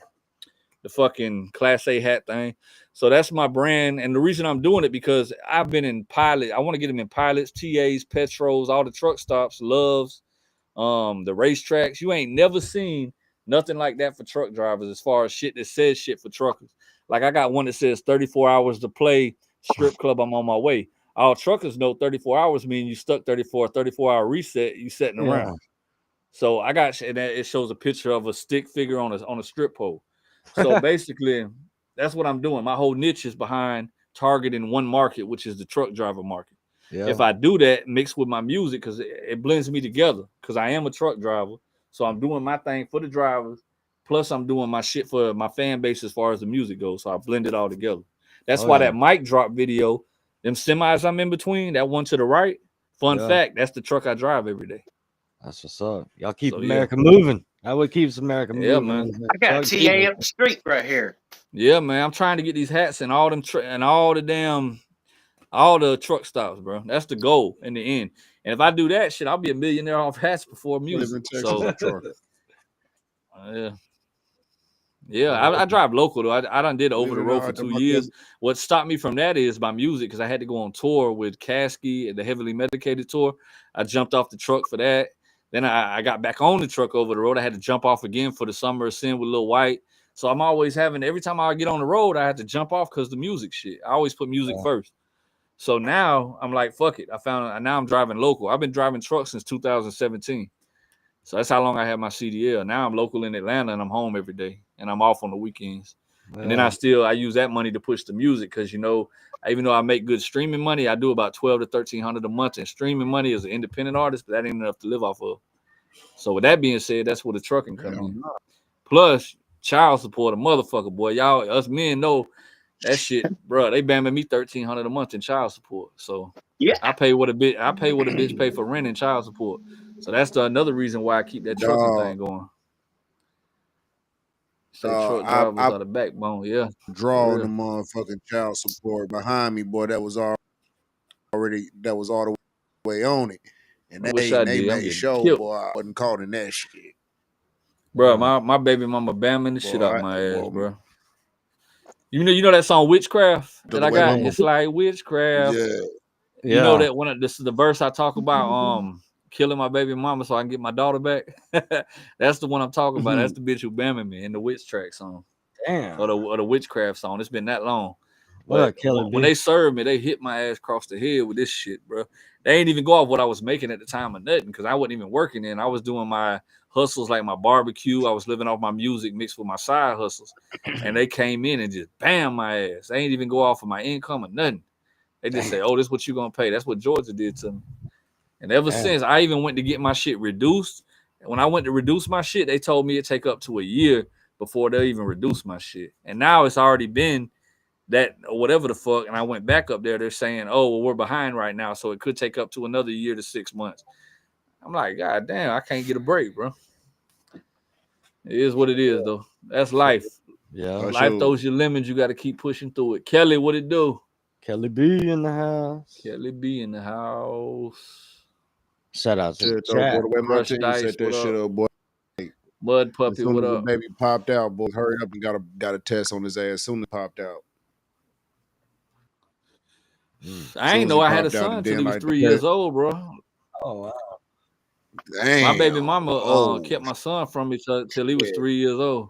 C: the fucking Class A hat thing. So that's my brand. And the reason I'm doing it because I've been in pilot. I want to get them in pilots, TAs, Petros, all the truck stops, Loves, the racetracks. You ain't never seen nothing like that for truck drivers as far as shit that says shit for truckers. Like I got one that says 34 hours to play, strip club, I'm on my way. All truckers know 34 hours mean you stuck 34-hour reset, you setting around. So I got, and it shows a picture of a stick figure on a strip pole. So basically, that's what I'm doing. My whole niche is behind targeting one market, which is the truck driver market. Yeah. If I do that, mixed with my music, because it blends me together, because I am a truck driver. So I'm doing my thing for the drivers, plus I'm doing my shit for my fan base as far as the music goes. So I blend it all together. That's why that mic drop video, them semis I'm in between, that one to the right, fun fact, that's the truck I drive every day.
B: That's what's up. Y'all keep America moving. That what keeps America moving.
C: Yeah, man.
G: I got TA up the street right here.
C: Yeah, man. I'm trying to get these hats and all them all the truck stops, bro. That's the goal in the end. And if I do that shit, I'll be a millionaire off hats before music. So, I drive local though. I done did over the road for 2 years. What stopped me from that is my music, because I had to go on tour with Caskey and the Heavily Medicated tour. I jumped off the truck for that. Then I got back on the truck over the road. I had to jump off again for the Summer of Sin with Lil White. So I'm always every time I get on the road, I had to jump off because the music shit. I always put music first. So now I'm like, fuck it. Now I'm driving local. I've been driving trucks since 2017. So that's how long I had my CDL. Now I'm local in Atlanta and I'm home every day and I'm off on the weekends. And then I use that money to push the music because, even though I make good streaming money, I do about $1,200 to $1,300 a month in streaming money as an independent artist, but that ain't enough to live off of. So with that being said, that's where the trucking comes in. Plus, child support, a motherfucker, boy. Y'all, us men know that shit, bro. They bamming me $1,300 a month in child support. So I pay what a bitch pay for rent and child support. So that's another reason why I keep that trucking thing going. So truck drivers are the backbone,
D: drawing the motherfucking child support behind me, boy. That was all the way on it. And they made sure, boy, I wasn't caught in that shit.
C: Bro, my baby mama bamming the shit out my ass, bro. You know that song Witchcraft that I got? It's like witchcraft.
D: Yeah.
C: You know that when this is the verse I talk about killing my baby mama so I can get my daughter back. That's the one I'm talking about. That's the bitch who bamming me in the witch track song.
B: Damn.
C: Or the witchcraft song. It's been that long.
B: What up, Kelly?
C: When they served me, they hit my ass across the head with this shit, bro. They ain't even go off what I was making at the time or nothing, because I wasn't even working then. I was doing my hustles like my barbecue. I was living off my music mixed with my side hustles. And they came in and just bam my ass. They ain't even go off of my income or nothing. They just say, oh, this is what you gonna pay. That's what Georgia did to me. And ever since, I even went to get my shit reduced. And when I went to reduce my shit, they told me it'd take up to a year before they'll even reduce my shit. And now it's already been that or whatever the fuck, and I went back up there. They're saying, oh, well, we're behind right now, so it could take up to another year to 6 months. I'm like, God damn, I can't get a break, bro. It is what it is, though. That's life.
B: Yeah,
C: life throws you lemons. You got to keep pushing through it. Kelly, what it do?
B: Kelly B in the house.
C: Kelly B in the house.
B: Shout out to
D: shit,
B: the chat.
D: Boy, the way my
C: Crush
D: team
C: Dice,
D: set that
C: what
D: shit
C: up?
D: up, boy.
C: Mud Puppy,
D: As soon
C: what
D: as
C: up?
D: the baby popped out, boy, hurried up and got a test on his ass. As soon as it popped out.
C: I ain't know I had a son until he was 3 years old, bro.
B: Oh, wow.
D: Damn.
C: My baby mama kept my son from me till he was 3 years old.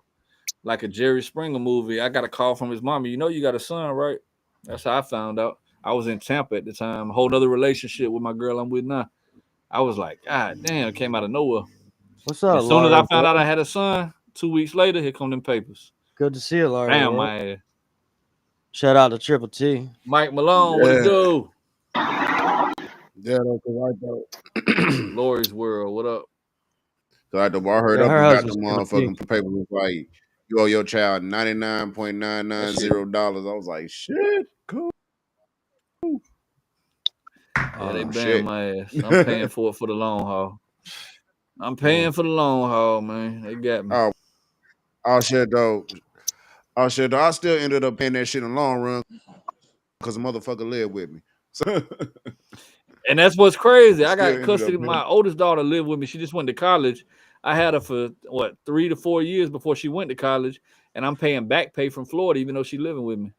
C: Like a Jerry Springer movie. I got a call from his mama. You know you got a son, right? That's how I found out. I was in Tampa at the time. A whole other relationship with my girl I'm with now. I was like, God damn, it came out of nowhere.
B: What's up,
C: As soon as
B: Laura,
C: I found out I had a son, 2 weeks later, here come them papers.
B: Good to see you, Laura.
C: Damn, my ass.
B: Shout out to Triple T.
C: Mike Malone, what it do?
D: Yeah, that's right, though.
C: Lori's World, what up?
D: So I heard up and got the motherfucking paper was like, you owe your child $99.990. I was like, shit, cool.
C: Yeah, they banned my ass. I'm paying for it for the long haul. I'm paying for the long haul, man. They got me.
D: Oh shit, though. I still ended up paying that shit in the long run because the motherfucker lived with me. So
C: and that's what's crazy. I got custody. My oldest daughter lived with me. She just went to college. I had her for 3 to 4 years before she went to college, and I'm paying back pay from Florida, even though she's living with me.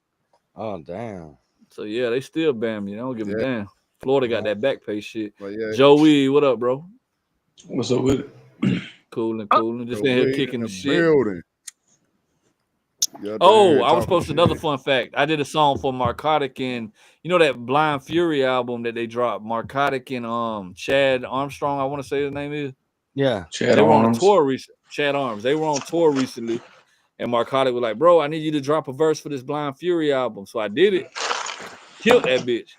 B: Oh damn!
C: So yeah, they still ban me. They don't give a damn. Florida got that back pay shit.
D: Yeah.
C: Joey, what up, bro?
H: What's up with it?
C: Cool. Just in here kicking the shit.
D: Building.
C: Oh, I was posting another fun fact. I did a song for Narcotic and you know that Blind Fury album that they dropped. Narcotic and Chad Armstrong, I want to say his name is.
B: Yeah,
C: Chad Arms. Were on a tour recently. Chad Arms. They were on tour recently, and Narcotic was like, "Bro, I need you to drop a verse for this Blind Fury album." So I did it. Killed that bitch.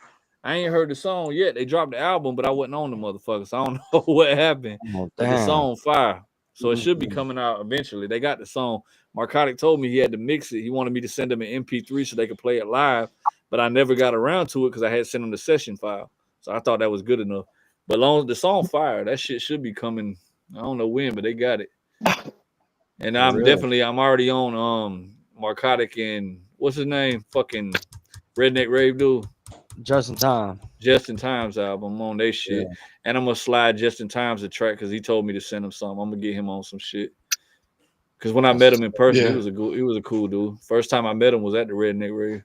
C: I ain't heard the song yet. They dropped the album, but I wasn't on the motherfucker, so I don't know what happened. But the song fire. So it should be coming out eventually. They got the song. Narcotic told me he had to mix it. He wanted me to send him an MP3 so they could play it live, but I never got around to it because I had sent him the session file. So I thought that was good enough. But long as the song fire, that shit should be coming. I don't know when, but they got it. And I'm already on Narcotic and what's his name? Fucking Redneck Rave dude.
B: Justin
C: Times album. I'm on they shit. Yeah. And I'm gonna slide Justin Times a track because he told me to send him something. I'm gonna get him on some shit. Because when I met him in person, he was a cool dude. First time I met him was at the Redneck Rave.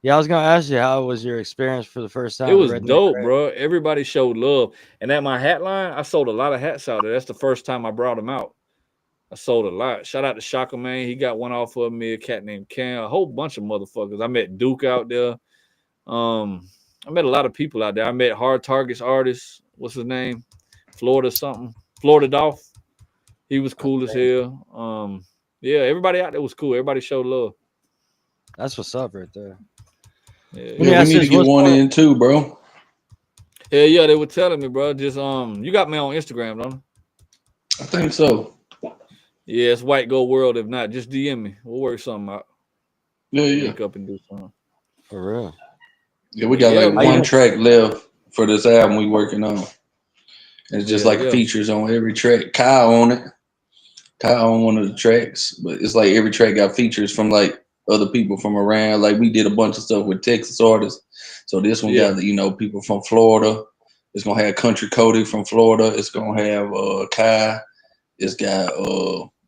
B: Yeah, I was gonna ask you, how was your experience for the first time?
C: It was dope, bro. Everybody showed love. And at my hat line, I sold a lot of hats out there. That's the first time I brought them out. I sold a lot. Shout out to Shaka Man. He got one off of me, a cat named Cam, a whole bunch of motherfuckers. I met Duke out there. I met a lot of people out there. I met Hard Targets artists. What's his name? Florida something. Florida Dolph. He was cool as hell. Yeah, everybody out there was cool. Everybody showed love.
B: That's what's up right there.
H: Yeah, we need to get one in too, bro.
C: Yeah, they were telling me, bro. Just you got me on Instagram, don't you?
H: I think so.
C: Yeah, it's White Gold World. If not, just DM me. We'll work something out.
H: Yeah.
C: Link up and do something.
B: For real.
H: Yeah, we got like one track left for this album we working on. It's just features on every track. Kyle on it. Kyle on one of the tracks, but it's like every track got features from like other people from around. Like we did a bunch of stuff with Texas artists. So this one got people from Florida. It's gonna have Country Cody from Florida. It's gonna have Kai. It's got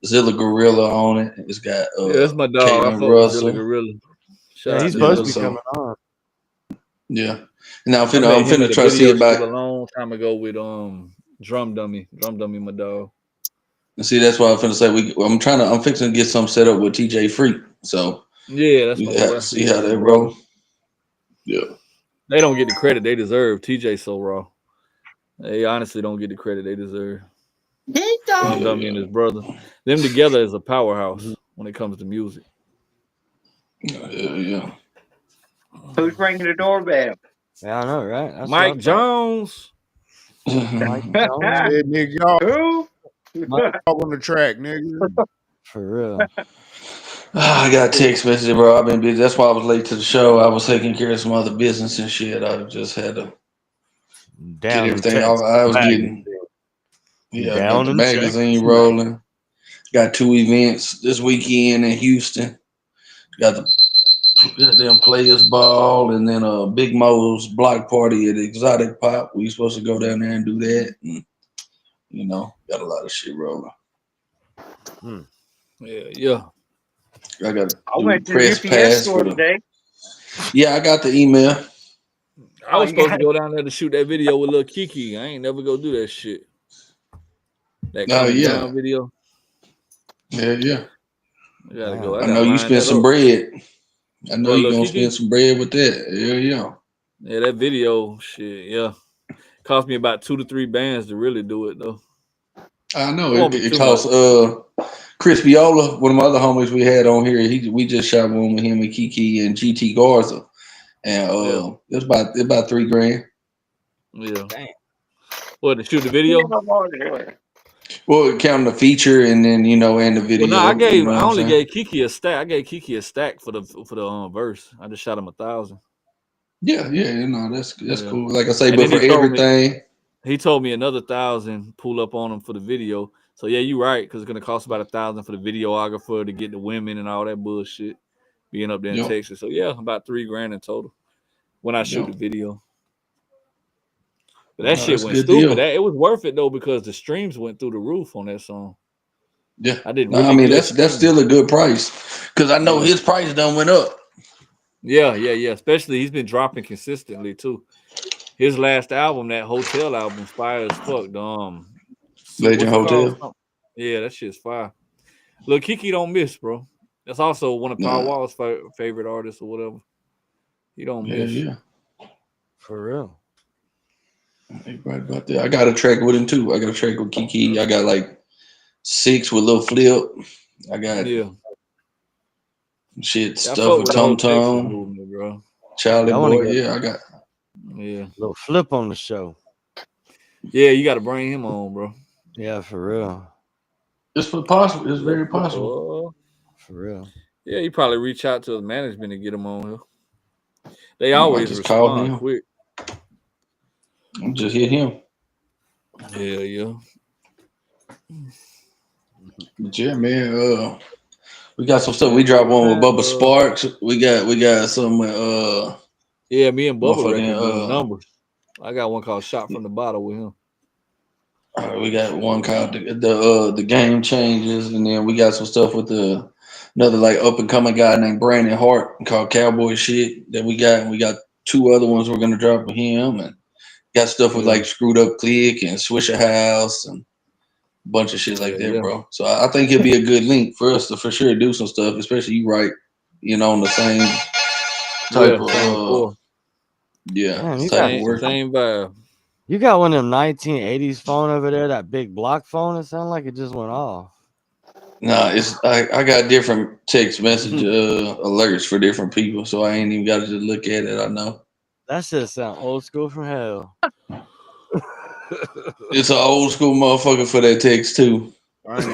H: Zilla Gorilla on it. It's got
C: that's my dog. I fuck with Zilla Gorilla.
B: He's supposed to be coming on.
H: Yeah. Now I'm finna try to see about
C: a long time ago with Drum Dummy, my dog.
H: And see, that's why I'm finna say I'm fixing to get some set up with TJ Freak. So
C: yeah, that's
H: see how that roll. Yeah.
C: They don't get the credit they deserve. TJ so raw. They honestly don't get the credit they deserve. Young Dummy and his brother. Them together is a powerhouse when it comes to music.
H: Yeah.
G: Who's ringing the doorbell?
B: Yeah, I know, right? That's
C: Mike Jones.
B: Mike Jones.
D: Hey, nigga, y'all
G: Who?
D: on the track, nigga.
B: For real.
H: I got a text message, bro. I've been busy. That's why I was late to the show. I was taking care of some other business and shit. I just had to get everything off. I was getting, I got the magazine rolling. Got 2 events this weekend in Houston. Got the goddamn Players Ball and then Big Mo's block party at Exotic Pop. We supposed to go down there and do that. And, got a lot of shit rolling.
C: Yeah.
H: I got to
G: I
H: do
G: went
H: the
G: to the
H: press
G: UPS
H: pass
G: store today.
H: Yeah, I got the email.
C: I was supposed to go down there to shoot that video with Lil Kiki. I ain't never go do that shit. That Chris Brown video.
H: Yeah.
C: I gotta go.
H: I know you spent some bread. I know you gonna spend some bread with that. Yeah.
C: Yeah, that video, shit, yeah. Cost me about 2 to 3 bands to really do it though.
H: I know it costs Chris Viola, one of my other homies we had on here. We just shot one with him and Kiki and GT Garza. And it's about $3,000.
C: Yeah. Damn. What, to shoot the video?
H: Well, counting the feature and then and the video.
C: Well, no, I only gave Kiki a stack. I gave Kiki a stack for the verse. I just shot him 1,000.
H: Yeah, that's cool. Like I say, but for everything,
C: he told me another 1,000 pull up on him for the video. So yeah, you're right, because it's gonna cost about 1,000 for the videographer to get the women and all that bullshit being up there in Texas. So yeah, about $3,000 in total when I shoot the video. But that shit went stupid. It was worth it though because the streams went through the roof on that song.
H: Yeah,
C: I did.
H: Really I mean, that's still a good price because I know his price done went up.
C: Yeah. Especially he's been dropping consistently too. His last album, that Hotel album, fire as fuck.
H: Legend Hotel.
C: Yeah, that shit's fire. Look, Kiki don't miss, bro. That's also one of Power Wall's favorite artists or whatever. He don't miss.
H: Yeah.
B: For real.
H: Right about that. I got a track with him too. I got a track with Kiki. I got like 6 with Lil Flip. I got stuff with Tom Tom, Charlie Boy. I got
B: Lil Flip on the show.
C: Yeah, you got to bring him on, bro.
B: Yeah, for real.
H: It's possible. It's very possible.
B: For real.
C: Yeah, you probably reach out to the management and get him on here. They always respond quick.
H: I'm just hit him.
C: Yeah.
H: But yeah, man. We got some stuff. We dropped one with Bubba Sparks. We got some.
C: Yeah, me and Bubba reckon numbers. I got one called "Shot from the Bottle" with him.
H: We got one called the Game Changes, and then we got some stuff with another like up and coming guy named Brandon Hart called Cowboy Shit that we got. And we got 2 other ones we're gonna drop with him, and got stuff with like Screwed Up Click and Swisher House and a bunch of shit like that, bro. So I think it'd be a good link for us to for sure do some stuff, especially you on the same type of type of work.
C: Same vibe.
B: You got one of them 1980s phone over there, that big block phone. It sounded like it just went off.
H: Nah, I got different text message alerts for different people, so I ain't even got to just look at it. I know.
B: That shit sound old school from hell.
H: It's an old school motherfucker for that text too.
D: I ain't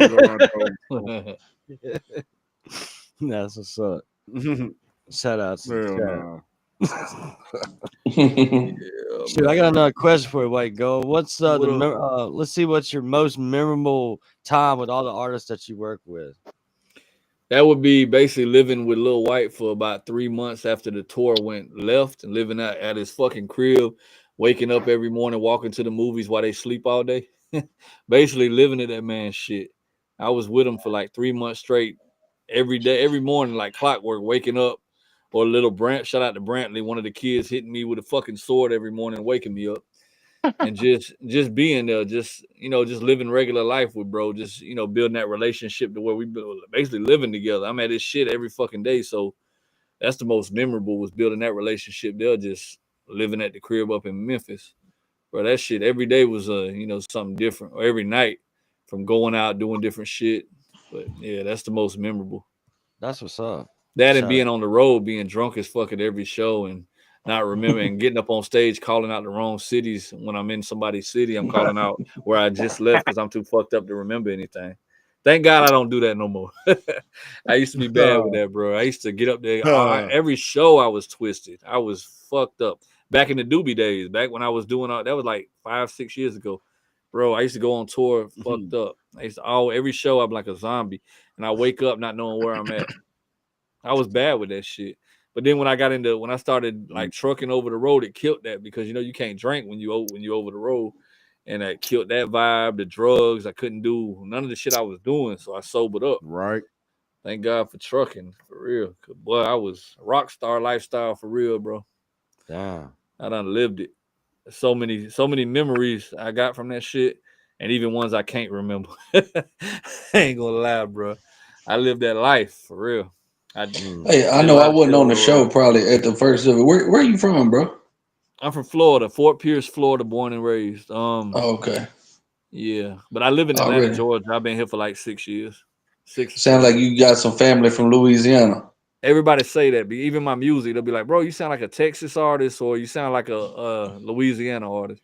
D: gonna
B: That's what's up. Shout out to Shoot, I got another question for you, White Gold. What's let's see what's your most memorable time with all the artists that you work with?
C: That would be basically living with Lil White for about 3 months after the tour went left and living at his fucking crib, waking up every morning, walking to the movies while they sleep all day. Basically living at that man's shit. I was with him for like 3 months straight, every day, every morning, like clockwork, waking up. Or little Brant, shout out to Brantley, one of the kids hitting me with a fucking sword every morning, waking me up. And just being there, just living regular life with bro, just building that relationship to where we basically living together. I'm at this shit every fucking day, so that's the most memorable, was building that relationship. They're just living at the crib up in Memphis. Bro, that shit every day was something different, or every night from going out doing different shit. But yeah, that's the most memorable.
B: That's what's up.
C: That and being on the road, being drunk as fuck at every show and not remembering, getting up on stage, calling out the wrong cities. When I'm in somebody's city, I'm calling out where I just left because I'm too fucked up to remember anything. Thank God I don't do that no more. I used to be bad with that, bro. I used to get up there. Every show I was twisted. I was fucked up. Back in the Doobie days, back when I was doing all that, was like 5-6 years ago. Bro, I used to go on tour fucked up. I used to every show I'm like a zombie. And I wake up not knowing where I'm at. I was bad with that shit. But then when I started like trucking over the road, it killed that, because you can't drink when you over the road. And that killed that vibe, the drugs. I couldn't do none of the shit I was doing. So I sobered up.
D: Right.
C: Thank God for trucking, for real. Boy, I was rock star lifestyle for real, bro.
B: Damn.
C: I done lived it. So many memories I got from that shit, and even ones I can't remember. I ain't gonna lie, bro. I lived that life for real.
H: Hey, I know I wasn't on the show probably at the first of it. Where are you from, bro?
C: I'm from Florida, Fort Pierce, Florida, born and raised.
H: Okay.
C: Yeah, but I live in Atlanta, Georgia. I've been here for like 6 years.
H: Sound like you got some family from Louisiana.
C: Everybody say that, but even my music, they'll be like, "Bro, you sound like a Texas artist, or you sound like a Louisiana artist."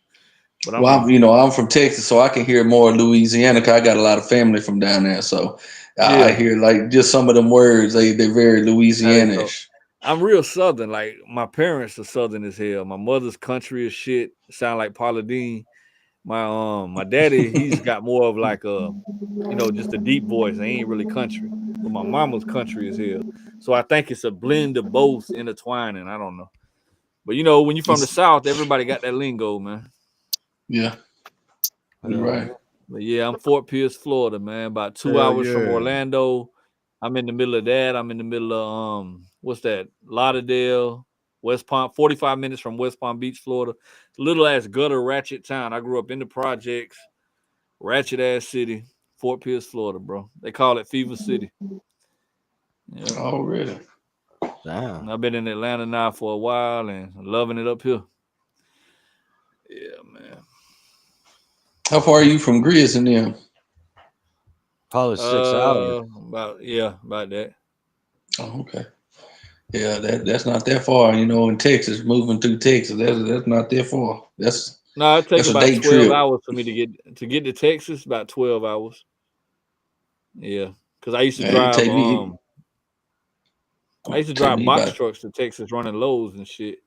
C: But
H: I'm from Texas, so I can hear more Louisiana because I got a lot of family from down there. So I hear like just some of them words. They're very Louisiana-ish.
C: I'm real Southern. Like my parents are Southern as hell. My mother's country as shit. Sound like Paula Deen. My daddy, he's got more of like a, just a deep voice. They ain't really country. But my mama's country as hell. So I think it's a blend of both intertwining. I don't know. But when you're from the South, everybody got that lingo, man.
H: Yeah. Right.
C: But yeah, I'm Fort Pierce, Florida, man. About 2 hours from Orlando. I'm in the middle of that. I'm in the middle of what's that? Lauderdale, West Palm, 45 minutes from West Palm Beach, Florida. Little ass gutter ratchet town. I grew up in the projects, ratchet ass city, Fort Pierce, Florida, bro. They call it Fever City.
H: Yeah. Oh, really?
B: Damn.
C: I've been in Atlanta now for a while and loving it up here. Yeah, man.
H: How far are you from Grizz and them?
B: Probably 6 hours.
C: About that.
H: Oh, okay. Yeah, that's not that far. In Texas, moving through Texas, that's not that far.
C: It takes about 12 hours for me to get to Texas. About 12 hours. Yeah, because I used to drive. I used to drive box trucks to Texas, running loads and shit.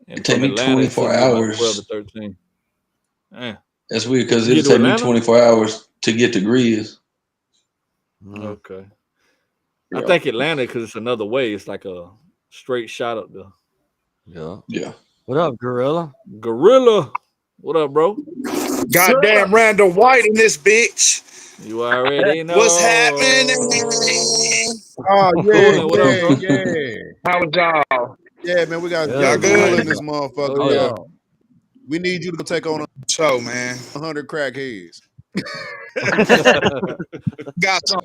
C: And
H: it take me 24 hours.
C: 12 to 13.
H: That's weird because it take me 24 hours to get to Grizz.
C: Okay. I think Atlanta, because it's another way. It's like a straight shot up there.
H: Yeah.
B: What up, Gorilla?
C: What up, bro?
I: Goddamn Randall White in this bitch.
C: You already know.
I: What's happening?
D: Oh, yeah,
C: What up, bro?
D: yeah.
I: How was y'all?
D: Yeah, man, we got good in this motherfucker.
C: Oh, yeah.
D: We need you to take on a
I: show, man.
D: 100 crackheads.
I: Got some.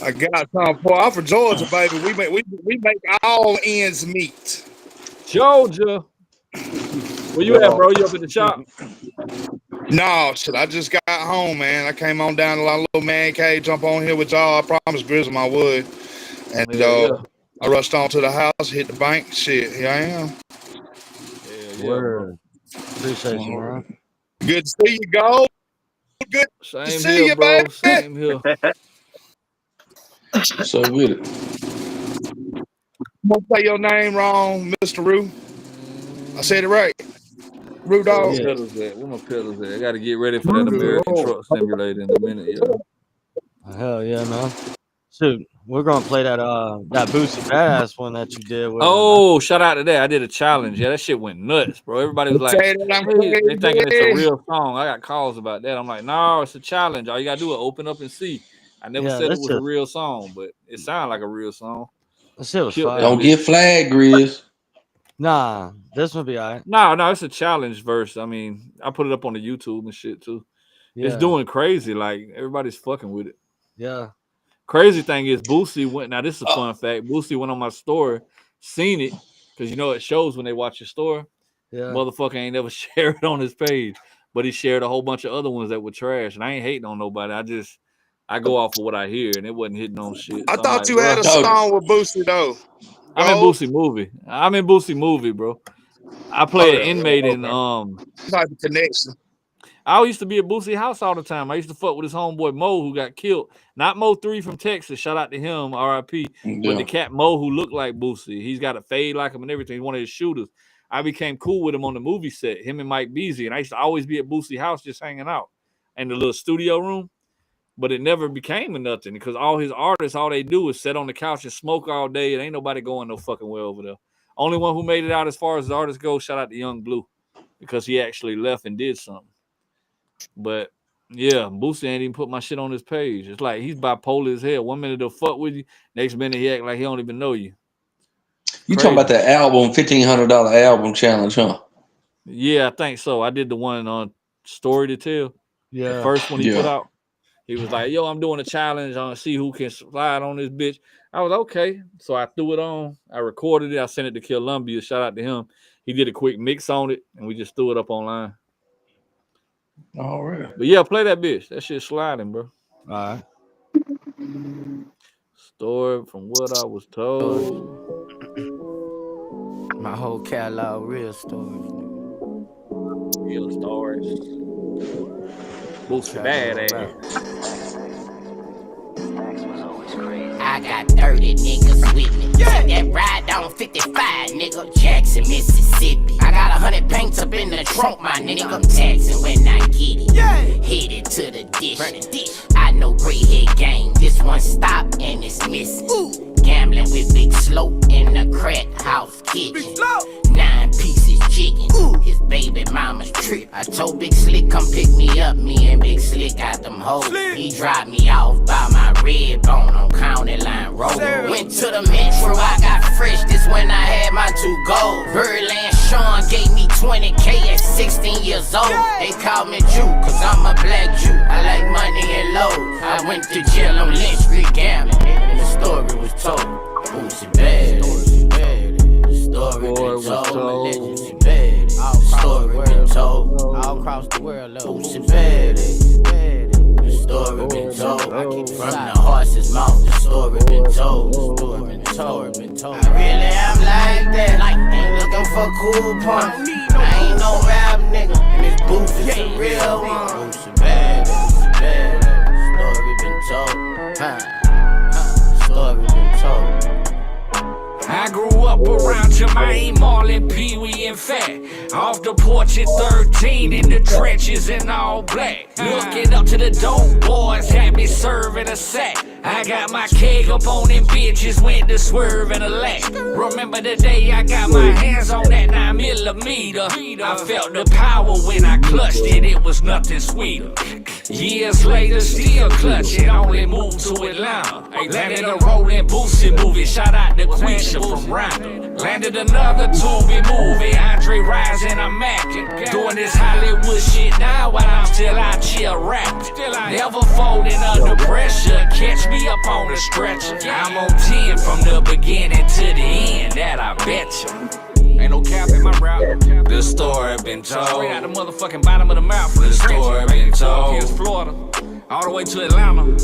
I: I got some. Boy, I'm from Georgia, baby. We make all ends meet.
C: Georgia. Where you at, bro? You up in the shop?
I: No, shit. I just got home, man. I came on down to a little man cave, jump on here with y'all. I promised Grizzle I would. And I rushed on to the house, hit the bank. Shit, here I am.
B: Word. Appreciate you, bro.
I: Good to see you, Gold. Good
C: Same
I: to see
C: here,
I: you,
C: bro.
I: baby.
C: Same here.
H: So with it.
I: I'm gonna say your name wrong, Mr. Rue. I said it right. Rue Dog.
C: Where my pedals at? I got to get ready for that American Truck Simulator in a minute,
B: Hell yeah, man. Shoot, we're gonna play that Boosie Badass one that you did with
C: shout out to that. I did a challenge. Yeah, that shit went nuts, bro. Everybody was like, hey, they thinking it's a real song. I got calls about that. I'm like, no, it's a challenge. All you gotta do is open up and see. I never said it was a real song, but it sounded like a real song.
B: That shit was fire.
H: Don't get flagged, Grizz.
B: Nah, this will be all right.
C: No, it's a challenge verse. I mean, I put it up on the YouTube and shit too. Yeah. It's doing crazy. Like everybody's fucking with it.
B: Yeah.
C: Crazy thing is Boosie went. Now this is a fun fact. Boosie went on my story, seen it because you know it shows when they watch your store.
B: Yeah.
C: Motherfucker ain't never shared it on his page, but he shared a whole bunch of other ones that were trash. And I ain't hating on nobody. I go off of what I hear, and it wasn't hitting on shit.
I: I
C: So
I: thought you had a song with Boosie though.
C: I'm in Boosie movie, bro. I play an inmate in
I: type of connection.
C: I used to be at Boosie house all the time. I used to fuck with his homeboy Mo, who got killed. Not Mo 3 from Texas. Shout out to him, R.I.P. But the cat Mo, who looked like Boosie. He's got a fade like him and everything. He's one of his shooters. I became cool with him on the movie set, him and Mike Beasley. And I used to always be at Boosie house just hanging out in the little studio room. But it never became a nothing because all his artists, all they do is sit on the couch and smoke all day. And ain't nobody going no fucking well over there. Only one who made it out as far as the artists go, shout out to Young Blue because he actually left and did something. But yeah, Boosie ain't even put my shit on his page. It's like he's bipolar as hell. 1 minute he'll fuck with you, next minute he act like he don't even know you.
H: You talking about that album, $1,500 album challenge, huh?
C: Yeah, I think so. I did the one on Story to Tell.
B: Yeah.
C: The first one he put out. He was like, yo, I'm doing a challenge on see who can slide on this bitch. I was okay. So I threw it on. I recorded it. I sent it to Columbia. Shout out to him. He did a quick mix on it, and we just threw it up online.
H: All right.
C: But yeah, play that bitch. That shit sliding, bro.
B: All right.
C: Story from what I was told.
J: My whole catalog, real stories.
C: Real stories. Boosie badass.
K: I got 30 niggas with me. Take that ride down 55, nigga. Jackson, Mississippi. I got 100 paints up in the trunk, my nigga. I'm taxing when I get it. Headed to the dish. I know gray head gang. This one stop and it's missing. Gambling with Big Slope in the crack house kitchen. 9 pieces chicken. His baby mama's trip. I told Big Slick come pick me up. Me and Big Slick got them hoes. He dropped me off by my red bone on County Line Road. Went to the Metro, I got fresh. This when I had my 2 gold. Birdland Sean gave me 20K at 16 years old. They called me Jew, cause I'm a black Jew. I like money and lows. I went to jail on Lynch Street gambling. The story was told. Boosie bad. The story been told. Legends bad. The story been told.
J: All across the world,
K: Boosie bad. The story been told. From the horse's mouth, the story been told.
J: Story been told.
K: I really am like that. Ain't looking for cool points. I ain't no rap nigga. And this booth is a real one. Boosie bad. Story been told. Story been told.
A: I grew up around Jermaine, Marlon, Pee Wee, and Fat. Off the porch at 13, in the trenches in all black. Looking up to the dope boys, had me serving a sack. I got my keg up on them bitches, went to swerve in a lack. Remember the day I got my hands on that 9mm. I felt the power when I clutched it, it was nothing sweeter. Years later, still clutching, only moved to Atlanta. Landed a rolling Boosie movie, shout out to Quisha from Rhonda. Landed another Tubi movie, Andre Rising, I'm acting. Doing this Hollywood shit now while I'm still out here rapping. Never folding under pressure, catch me up on the stretcher. I'm on 10 from the beginning to the end, that I bet you. Ain't no cap in my rap. The story been told. Straight out the motherfucking bottom of the mouth. The story been told. Here's Florida, all the way to Atlanta.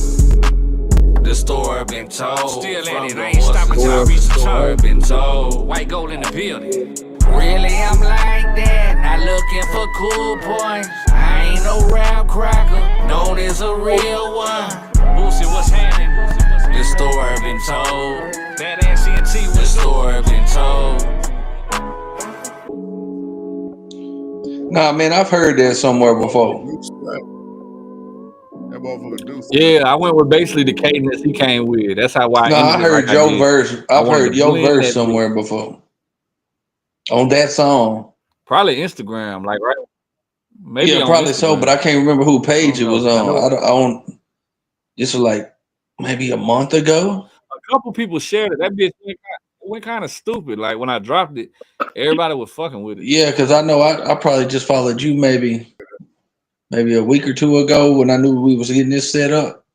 A: The story been told. Still in it, I ain't stopping till I reach the top. Been told. White gold in the building. Really, I'm like that. Not looking for cool points. I ain't no rap cracker. Known as a real one. Boosie, what's happening? The story been told. That NCT, the story been told.
H: Nah, man, I've heard that somewhere before.
D: That motherfucker do.
C: Yeah, I went with basically the cadence he came with. That's how
H: I heard your verse. I've heard your verse somewhere before. On that song.
C: Probably Instagram, like right. Maybe
H: yeah, probably Instagram. So, but I can't remember who page it was on. I don't. This was like maybe a month ago.
C: A couple people shared it. That bitch went kind of stupid. Like when I dropped it, everybody was fucking with it.
H: Yeah, because I know I probably just followed you maybe a week or two ago when I knew we was getting this set up.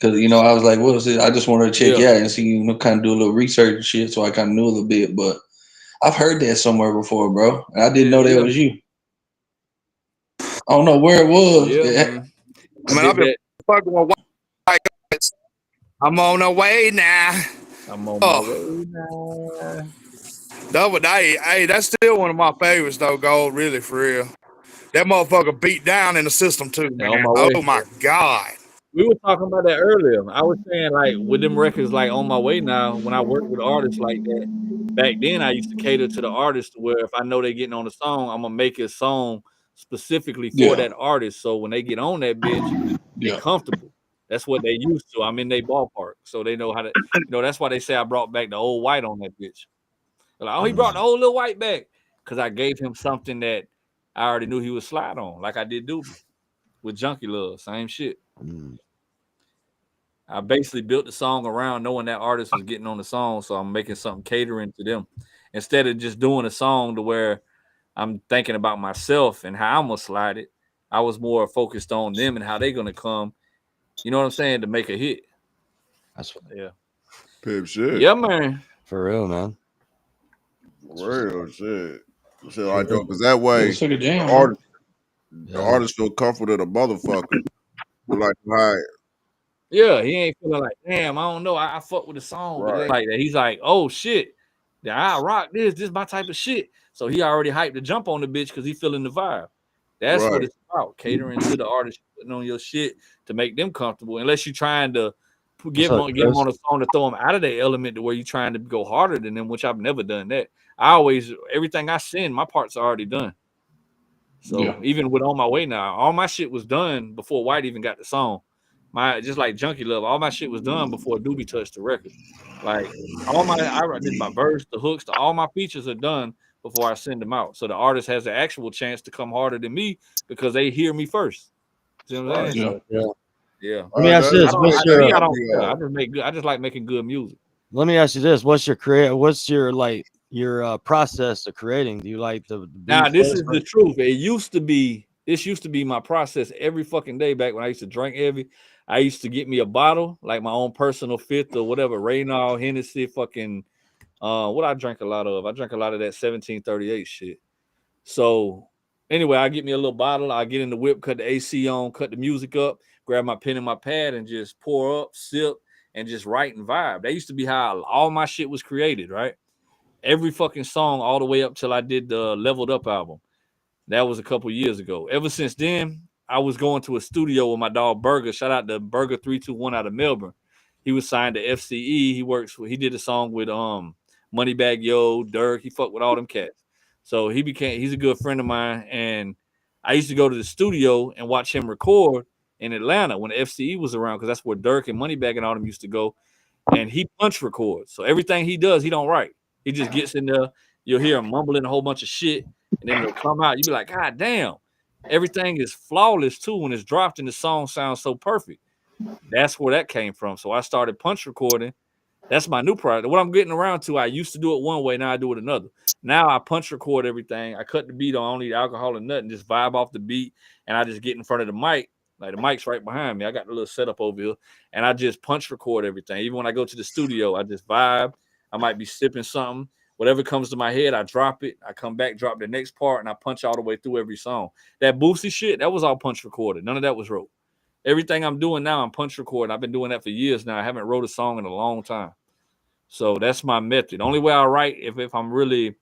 H: Cause I was like, what was it? I just wanted to check you out and see, kind of do a little research and shit, so I kind of knew a little bit. But I've heard that somewhere before, bro. And I didn't know that was you. I don't know where it was.
C: Yeah, man.
I: I mean, I've been fucking with white guys. I'm on the way now.
C: I'm on my way now.
I: Hey, that's still one of my favorites, though, Gold. Really, for real. That motherfucker beat down in the system, too, man. Oh, my God.
C: We were talking about that earlier. I was saying, like, with them records, like, On My Way Now, when I worked with artists like that, back then I used to cater to the artists where if I know they're getting on the song, I'm going to make a song specifically for that artist. So when they get on that bitch, they're comfortable. That's what they used to. I'm in their ballpark. So they know how to, that's why they say I brought back the old white on that bitch. They're like, oh, he brought the old little white back. Because I gave him something that I already knew he would slide on, like I did Doobie with Junkie Love, same shit. I basically built the song around knowing that artist was getting on the song, so I'm making something catering to them. Instead of just doing a song to where I'm thinking about myself and how I'm going to slide it, I was more focused on them and how they're going to come, you know what I'm saying, to make a hit.
B: That's what,
D: Pip shit.
C: Yeah, man.
B: For real, man.
D: For real shit. Shit like that, because that way the artist feel comfortable to the motherfucker. Like, right.
C: Yeah, he ain't feeling like, damn, I don't know. I fuck with the song, but it ain't like that. He's like, oh shit, I rock this. This is my type of shit. So he already hyped to jump on the bitch because he feeling the vibe. That's what it's about. Catering to the artist, putting on your shit to make them comfortable. Unless you're trying to get them on a song to throw them out of their element to where you're trying to go harder than them, which I've never done that. Everything I send, my parts are already done. So even with On My Way Now, all my shit was done before White even got the song. Just like Junkie Love, all my shit was done before Doobie touched the record. Like I did my verse, the hooks, all my features are done before I send them out. So the artist has the actual chance to come harder than me because they hear me first. See what I'm saying? Yeah.
B: Let me ask you this:
C: I just like making good music.
B: Let me ask you this: what's your process of creating? Do you like the
C: now? This is the truth. This used to be my process every fucking day back when I used to drink heavy. I used to get me a bottle, like my own personal fifth or whatever, Reynald, Hennessy, fucking what I drank a lot of. I drank a lot of that 1738 shit. So anyway, I get me a little bottle, I get in the whip, cut the AC on, cut the music up, grab my pen and my pad and just pour up, sip, and just write and vibe. That used to be how all my shit was created, right? Every fucking song all the way up till I did the Leveled Up album. That was a couple years ago. Ever since then, I was going to a studio with my dog Burger. Shout out to Burger 321 out of Melbourne. He was signed to FCE. He did a song with Moneybag Yo, Dirk. He fucked with all them cats. So he's a good friend of mine. And I used to go to the studio and watch him record in Atlanta when the FCE was around, because that's where Dirk and Moneybag and all them used to go. And he punch records. So everything he does, he don't write. He just gets in there. You'll hear him mumbling a whole bunch of shit. And then it'll come out. You'll be like, God damn. Everything is flawless, too, when it's dropped and the song sounds so perfect. That's where that came from. So I started punch recording. That's my new product. What I'm getting around to, I used to do it one way. Now I do it another. Now I punch record everything. I cut the beat on. I don't need alcohol or nothing. Just vibe off the beat. And I just get in front of the mic. Like the mic's right behind me. I got the little setup over here. And I just punch record everything. Even when I go to the studio, I just vibe. I might be sipping something. Whatever comes to my head, I drop it. I come back, drop the next part, and I punch all the way through every song. That Boosie shit, that was all punch recorded. None of that was wrote. Everything I'm doing now, I'm punch recording. I've been doing that for years now. I haven't wrote a song in a long time. So that's my method. The only way I write, if I'm really,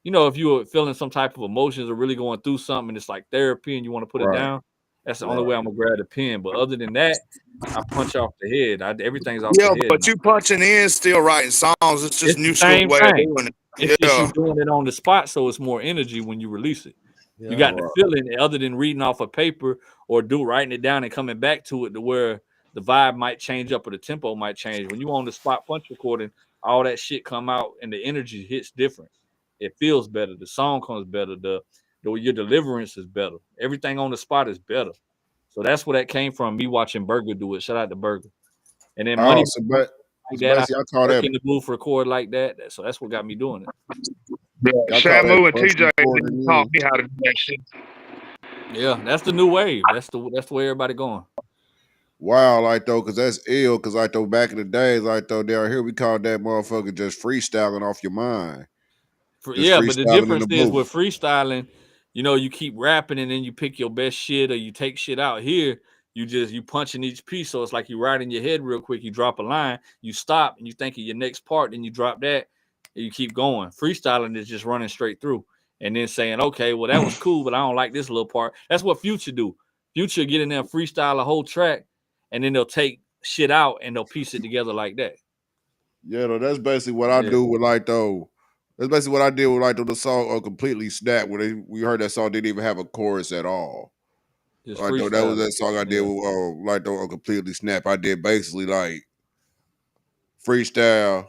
C: if you're feeling some type of emotions or really going through something and it's like therapy and you want to put it down, that's the only way I'm going to grab the pen. But other than that, I punch off the head. Everything's off the head.
I: Yeah, but you punching in, still writing songs. It's just new school way of doing it.
C: It's just you doing it on the spot, so it's more energy when you release it. You got the feeling, other than reading off a paper or writing it down and coming back to it, to where the vibe might change up or the tempo might change. When you on the spot punch recording, all that shit come out and the energy hits different. It feels better. The song comes better. Your deliverance is better. Everything on the spot is better. So that's where that came from. Me watching Burger do it. Shout out to Burger. And then money. I call that in the booth record like that. So that's what got me doing it.
I: Yeah, Shamu and TJ taught me how to do that shit.
C: Yeah, that's the new wave. That's the way everybody going.
D: wild, like though, because that's ill. Because like though, back in the days, like though, down here we called that motherfucker just freestyling off your mind.
C: Yeah, but the
D: freestyling in
C: difference
D: the
C: is
D: booth.
C: with freestyling, you know, you keep rapping and then you pick your best shit or you take shit out. Here, you punching each piece. So it's like you write in your head real quick, you drop a line, you stop and you think of your next part, then you drop that and you keep going. Freestyling is just running straight through and then saying, okay, well, that was cool, but I don't like this little part. That's what Future do. Future get in there, freestyle a whole track, and then they'll take shit out and they'll piece it together like that.
D: Yeah, though, that's basically what I do with like though. That's basically what I did with like the song Completely Snap, where we heard that song didn't even have a chorus at all.
C: Just
D: like though, that was that song I did with like though Completely Snap. I did basically like freestyle.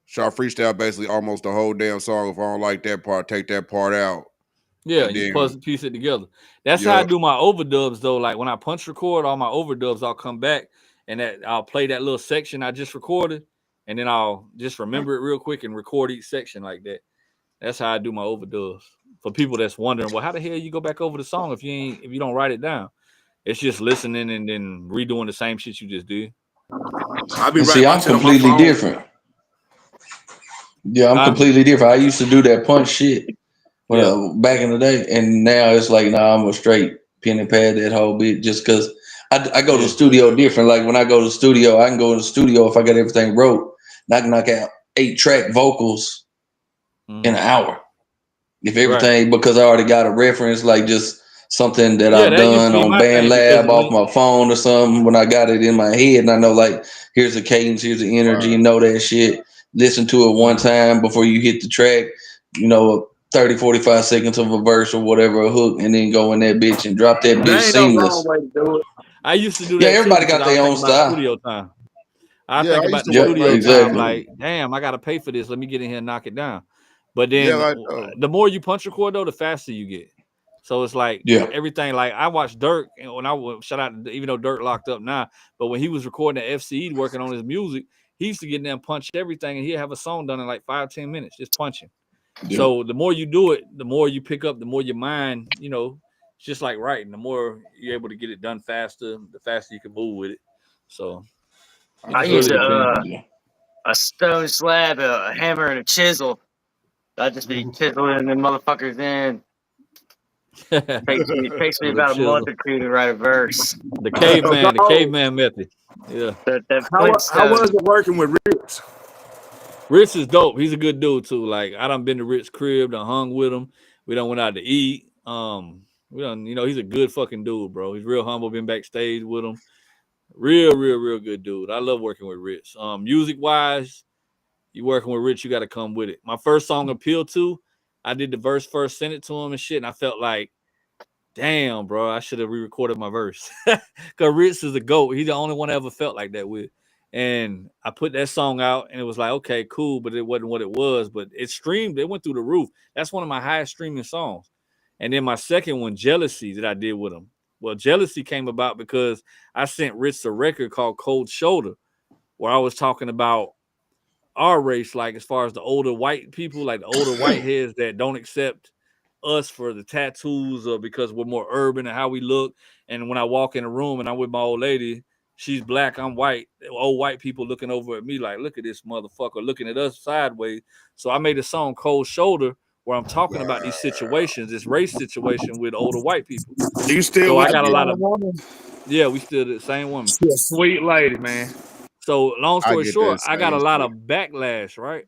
D: Freestyle basically almost the whole damn song. If I don't like that part, take that part out.
C: Yeah, you puzzle piece it together. That's how I do my overdubs though. Like when I punch record all my overdubs, I'll come back and I'll play that little section I just recorded, and then I'll just remember it real quick and record each section like that. That's how I do my overdubs. For people that's wondering, well, how the hell you go back over the song if you don't write it down? It's just listening and then redoing the same shit you just did.
H: I'm completely different. Yeah, I'm completely different. I used to do that punch shit back in the day, and now it's like, nah, I'm a straight pen and pad that whole bit just because I go to the studio different. Like when I go to the studio, I can go to the studio if I got everything wrote, and I can knock out 8-track vocals in an hour. If everything, because I already got a reference, like just something that I've done on BandLab off my phone or something, when I got it in my head and I know like, here's the cadence, here's the energy, know that shit. Listen to it one time before you hit the track, 30, 45 seconds of a verse or whatever, a hook, and then go in that bitch and drop that bitch seamless.
C: I used to do that.
H: Yeah, everybody got their own style.
C: Studio time. I think about the studio time like, damn, I got to pay for this. Let me get in here and knock it down. But then the more you punch record though, the faster you get. So it's like everything. Like I watched Dirk, and when I shout out, even though Dirk locked up now, but when he was recording at FCE, working on his music, he used to get in there and punch everything, and he'd have a song done in like 5-10 minutes, just punching. Yeah. So the more you do it, the more you pick up, the more your mind, it's just like writing. The more you're able to get it done faster, the faster you can move with it. So
L: I use a stone slab, a hammer, and a chisel. I just be chiseling them motherfuckers in. It takes me about a month or two to write a verse.
C: The caveman method. Yeah.
M: How was it working with Rich?
C: Rich is dope. He's a good dude too. Like I done been to Rich's crib, done hung with him. We done went out to eat. We done, he's a good fucking dude, bro. He's real humble. Been backstage with him. Real good dude. I love working with Rich. Music wise, you working with Rich, you got to come with it. My first song, Appeal To, I did the verse first, sent it to him and shit, and I felt like, damn, bro, I should have re-recorded my verse. Because Rich is a GOAT. He's the only one I ever felt like that with. And I put that song out, and it was like, okay, cool, but it wasn't what it was. But it streamed. It went through the roof. That's one of my highest streaming songs. And then my second one, Jealousy, that I did with him. Well, Jealousy came about because I sent Rich a record called Cold Shoulder, where I was talking about our race, like as far as the older white people, like the older whiteheads that don't accept us for the tattoos or because we're more urban and how we look. And when I walk in a room and I'm with my old lady, she's black, I'm white, old white people looking over at me like, look at this motherfucker looking at us sideways. So I made a song Cold Shoulder where I'm talking about these situations, this race situation with older white people.
M: Do you still?
C: So I got a lot of yeah, we still the same woman.
M: She's a sweet lady, man.
C: So long story short, I got a lot of backlash, right?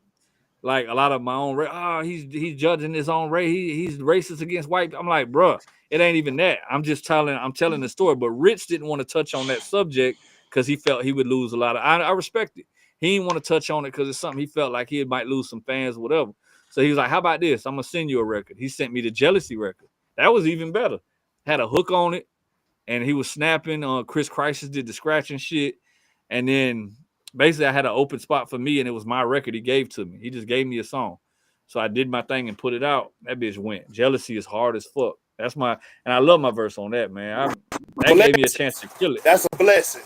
C: Like a lot of my own race. He's judging his own race. He's racist against white. I'm like, bruh, it ain't even that. I'm telling the story. But Rich didn't want to touch on that subject because he felt he would lose a lot of. I respect it. He didn't want to touch on it because it's something he felt like he might lose some fans or whatever. So he was like, how about this? I'm gonna send you a record. He sent me the Jealousy record. That was even better. Had a hook on it, and he was snapping. Chris Crisis did the scratching shit. And then basically I had an open spot for me, and it was my record he gave to me. He just gave me a song. So I did my thing and put it out. That bitch went. Jealousy is hard as fuck. And I love my verse on that, man. That gave me a chance to kill it.
M: That's a blessing.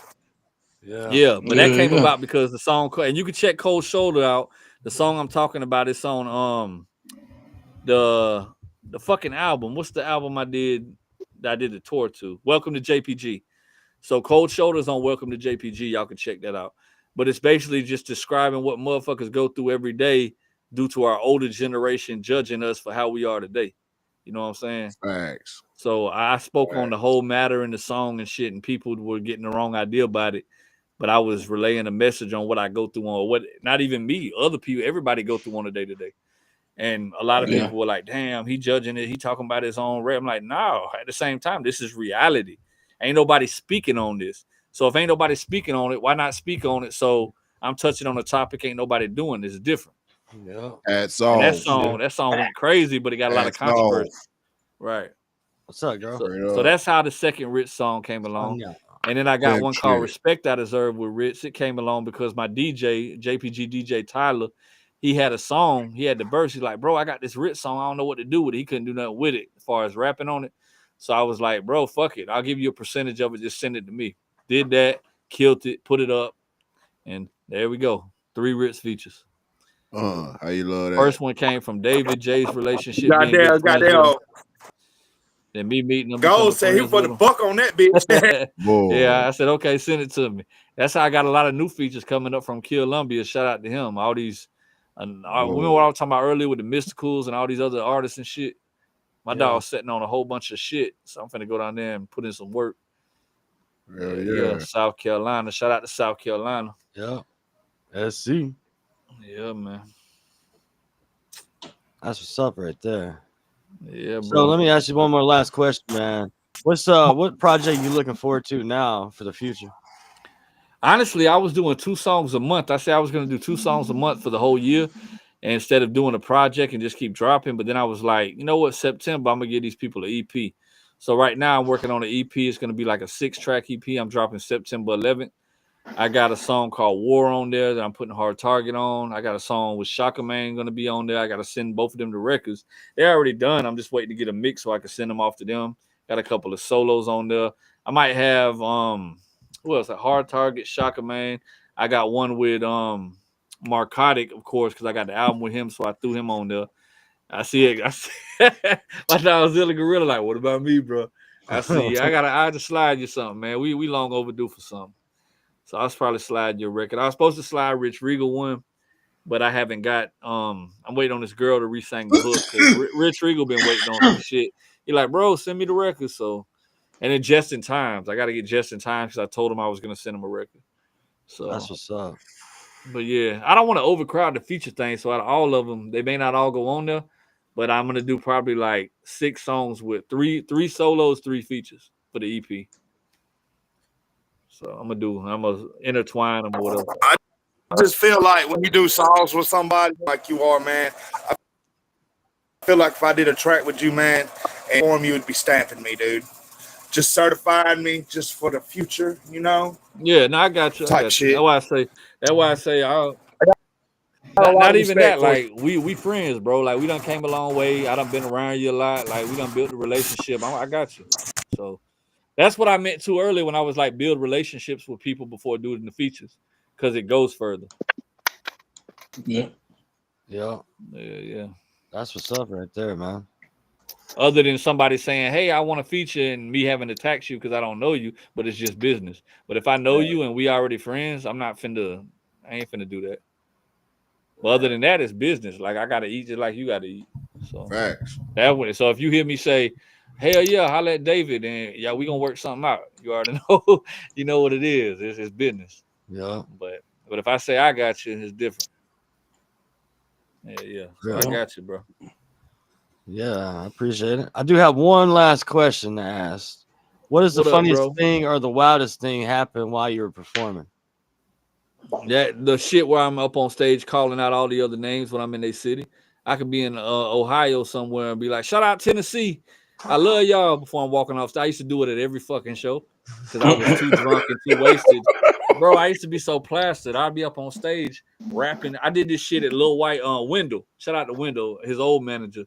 C: Yeah, but that came about because the song, and you can check Cold Shoulder out. The song I'm talking about is on the fucking album. What's the album I did the tour to? Welcome to JPG. So Cold Shoulders on Welcome to JPG. Y'all can check that out. But it's basically just describing what motherfuckers go through every day due to our older generation judging us for how we are today. You know what I'm saying?
D: Thanks.
C: So I spoke on the whole matter in the song and shit, and people were getting the wrong idea about it. But I was relaying a message on what I go through on what, not even me, other people, everybody go through on a day-to-day. And a lot of people were like, damn, he judging it. He talking about his own rap. I'm like, no, at the same time, this is reality. Ain't nobody speaking on this. So if ain't nobody speaking on it, why not speak on it? So I'm touching on the topic. Ain't nobody doing this. It's different.
B: Yeah.
D: That's all.
C: And that song went crazy, but it got a lot of controversy. Right.
B: What's up, girl?
C: So that's how the second Rich song came along. And then I got one called Respect I Deserve with Rich. It came along because my DJ, JPG DJ Tyler, he had a song. He had the verse. He's like, bro, I got this Rich song. I don't know what to do with it. He couldn't do nothing with it as far as rapping on it. So I was like, bro, fuck it. I'll give you a percentage of it. Just send it to me. Did that, killed it, put it up. And there we go. 3 Rich features.
D: How you love that?
C: First one came from David J's relationship. Goddamn. Then me meeting him.
M: Go say he put a buck on that bitch.
C: Yeah, I said, okay, send it to me. That's how I got a lot of new features coming up from Columbia. Shout out to him. All these, remember what I was talking about earlier with the Mysticals and all these other artists and shit? My dog's sitting on a whole bunch of shit. So I'm finna go down there and put in some work. Yeah, South Carolina. Shout out to South Carolina.
B: Yeah. SC.
C: Yeah, man.
B: That's what's up right there.
C: Yeah, bro.
B: So let me ask you one more last question, man. What project you looking forward to now for the future?
C: Honestly, I was doing 2 songs a month. I said I was going to do 2 songs a month for the whole year instead of doing a project and just keep dropping. But then I was like, you know what? September, I'm going to give these people an EP. So right now I'm working on an EP. It's going to be like a 6-track EP. I'm dropping September 11th. I got a song called War on there that I'm putting Hard Target on. I got a song with Shaka Man going to be on there. I got to send both of them to records. They're already done. I'm just waiting to get a mix so I can send them off to them. Got a couple of solos on there. I might have who else? Hard Target, Shaka Man. I got one with Marcotic, of course, because I got the album with him, so I threw him on there. I see it. My dog Zilla Gorilla like, what about me, bro? I see. I just slide you something, man. We long overdue for something. So I was probably slide your record. I was supposed to slide Rich Regal one, but I haven't got. I'm waiting on this girl to re-sing the hook because Rich Regal been waiting on some shit. He like, bro, send me the record. So, and then Just in Times, I got to get Just in Time because I told him I was gonna send him a record. So
B: that's what's up.
C: But yeah, I don't want to overcrowd the feature thing. So out of all of them, they may not all go on there, but I'm gonna do probably like 6 songs with three solos, 3 features for the EP. So I'm gonna intertwine them or whatever.
M: I just feel like when you do songs with somebody like you are, man, I feel like if I did a track with you, man, and you would be stamping me, dude. Just certifying me just for the future, you know?
C: Yeah, no, I got you.
M: Type shit.
C: That's why I say not even that. Like we friends, bro. Like we done came a long way. I done been around you a lot. Like we done built a relationship. I got you. So that's what I meant to earlier when I was like build relationships with people before doing the features, because it goes further.
B: Yeah. That's what's up right there, man.
C: Other than somebody saying, hey, I want to feature, and me having to tax you because I don't know you, but it's just business. But if I know you and we already friends, I ain't finna do that. But other than that, it's business. Like I gotta eat just like you gotta eat. So
D: facts.
C: So if you hear me say, hell yeah, holla at David, and yeah, we gonna work something out. You already know, you know what it is. It's business.
B: Yeah.
C: But if I say I got you, it's different. Yeah. So I got you, bro.
B: Yeah, I appreciate it. I do have one last question to ask. What is the funniest thing or the wildest thing happened while you were performing?
C: The shit where I'm up on stage calling out all the other names when I'm in their city. I could be in Ohio somewhere and be like, shout out Tennessee. I love y'all before I'm walking off stage. I used to do it at every fucking show because I was too drunk and too wasted. Bro, I used to be so plastered. I'd be up on stage rapping. I did this shit at Lil White Wendell. Shout out to Wendell, his old manager.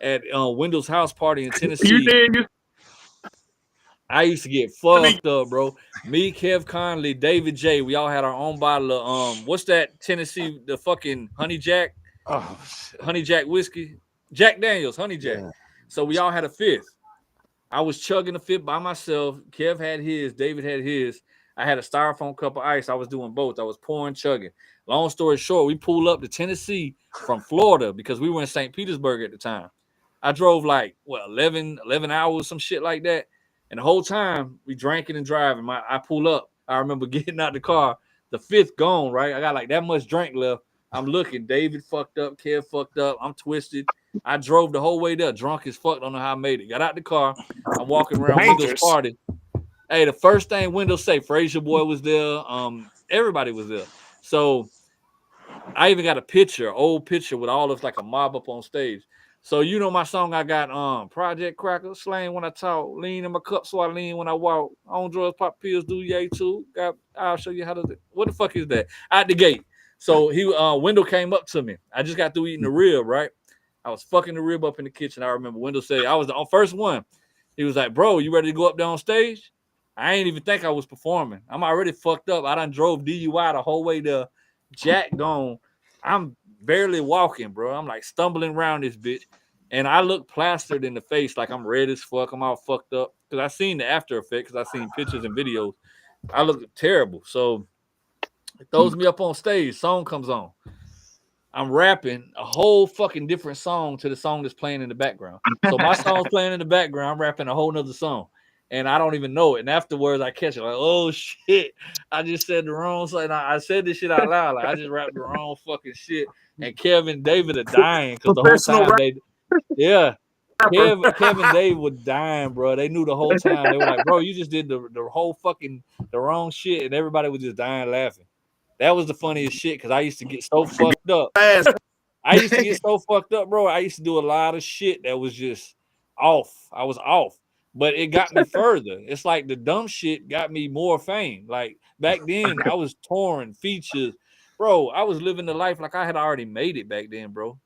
C: At Wendell's house party in Tennessee.
M: You did.
C: I used to get fucked up, bro. Me, Kev Conley, David J. We all had our own bottle of what's that Tennessee? The fucking Honey Jack, Honey Jack whiskey, Jack Daniels, Honey Jack. Yeah. So we all had a 5th. I was chugging a fifth by myself. Kev had his. David had his. I had a styrofoam cup of ice. I was doing both. I was pouring, chugging. Long story short, we pulled up to Tennessee from Florida because we were in St. Petersburg at the time. I drove like, 11 hours, some shit like that. And the whole time, we drinking and driving. I pull up. I remember getting out the car. The fifth gone, right? I got like that much drink left. I'm looking. David fucked up. Kev fucked up. I'm twisted. I drove the whole way there, drunk as fuck. Don't know how I made it. Got out the car. I'm walking around Windows party. Hey, the first thing Windows say, Frazier Boy was there. Everybody was there. So I even got a picture, old picture with all of like a mob up on stage. So you know my song I got Project Cracker, slang when I talk, lean in my cup so I lean when I walk. On drugs, pop pills, do yay too. I'll show you how to. What the fuck is that? Out the gate. So Wendell came up to me. I just got through eating the rib, right? I was fucking the rib up in the kitchen. I remember Wendell said I was the first one. He was like, "Bro, you ready to go up there on stage?" I ain't even think I was performing. I'm already fucked up. I done drove DUI the whole way there. Jack gone. I'm barely walking, bro. I'm like stumbling around this bitch. And I look plastered in the face like I'm red as fuck. I'm all fucked up. Because I seen the after effect, because I seen pictures and videos. I look terrible. So it throws me up on stage. Song comes on. I'm rapping a whole fucking different song to the song that's playing in the background. So my song's playing in the background. I'm rapping a whole nother song. And I don't even know it. And afterwards, I catch it like, oh shit, I just said the wrong thing. I said this shit out loud. Like I just rapped the wrong fucking shit. And Kevin and David are dying because the whole time Kevin and Dave were dying, bro. They knew the whole time. They were like, bro, you just did the whole fucking the wrong shit, and everybody was just dying laughing. That was the funniest shit because I used to get so fucked up. I used to get so fucked up, bro. I used to do a lot of shit that was just off. I was off. But it got me further. It's like the dumb shit got me more fame. Like back then, I was touring features. Bro, I was living the life like I had already made it back then, bro.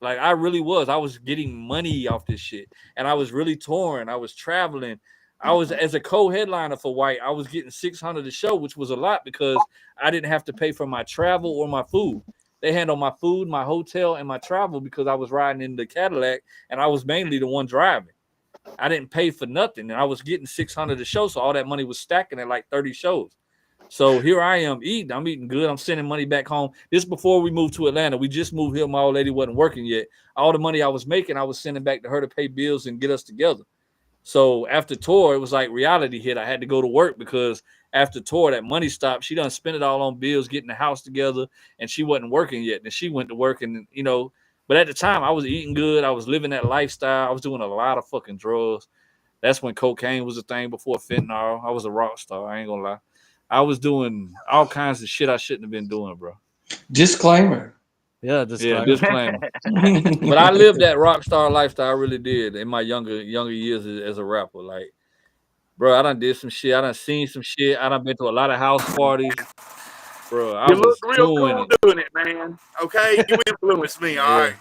C: Like I really was. I was getting money off this shit. And I was really touring. I was traveling. I was as a co-headliner for White. I was getting $600 a show, which was a lot because I didn't have to pay for my travel or my food. They handled my food, my hotel, and my travel because I was riding in the Cadillac and I was mainly the one driving. I didn't pay for nothing, and I was getting $600 a show, so all that money was stacking at like 30 shows. So here I am eating. I'm eating good. I'm sending money back home. This before we moved to Atlanta. We just moved here. My old lady wasn't working yet. All the money I was making, I was sending back to her to pay bills and get us together. So after tour, it was like reality hit. I had to go to work because after tour, that money stopped. She done spent it all on bills, getting the house together, and she wasn't working yet. And she went to work, and but at the time, I was eating good. I was living that lifestyle. I was doing a lot of fucking drugs. That's when cocaine was a thing before fentanyl. I was a rock star. I ain't gonna lie. I was doing all kinds of shit I shouldn't have been doing, bro.
H: Disclaimer.
B: Yeah, disclaimer.
C: But I lived that rock star lifestyle. I really did in my younger years as a rapper. Like, bro, I done did some shit. I done seen some shit. I done been to a lot of house parties. Bro, I was doing
M: it, man. Okay, you influenced me. All right,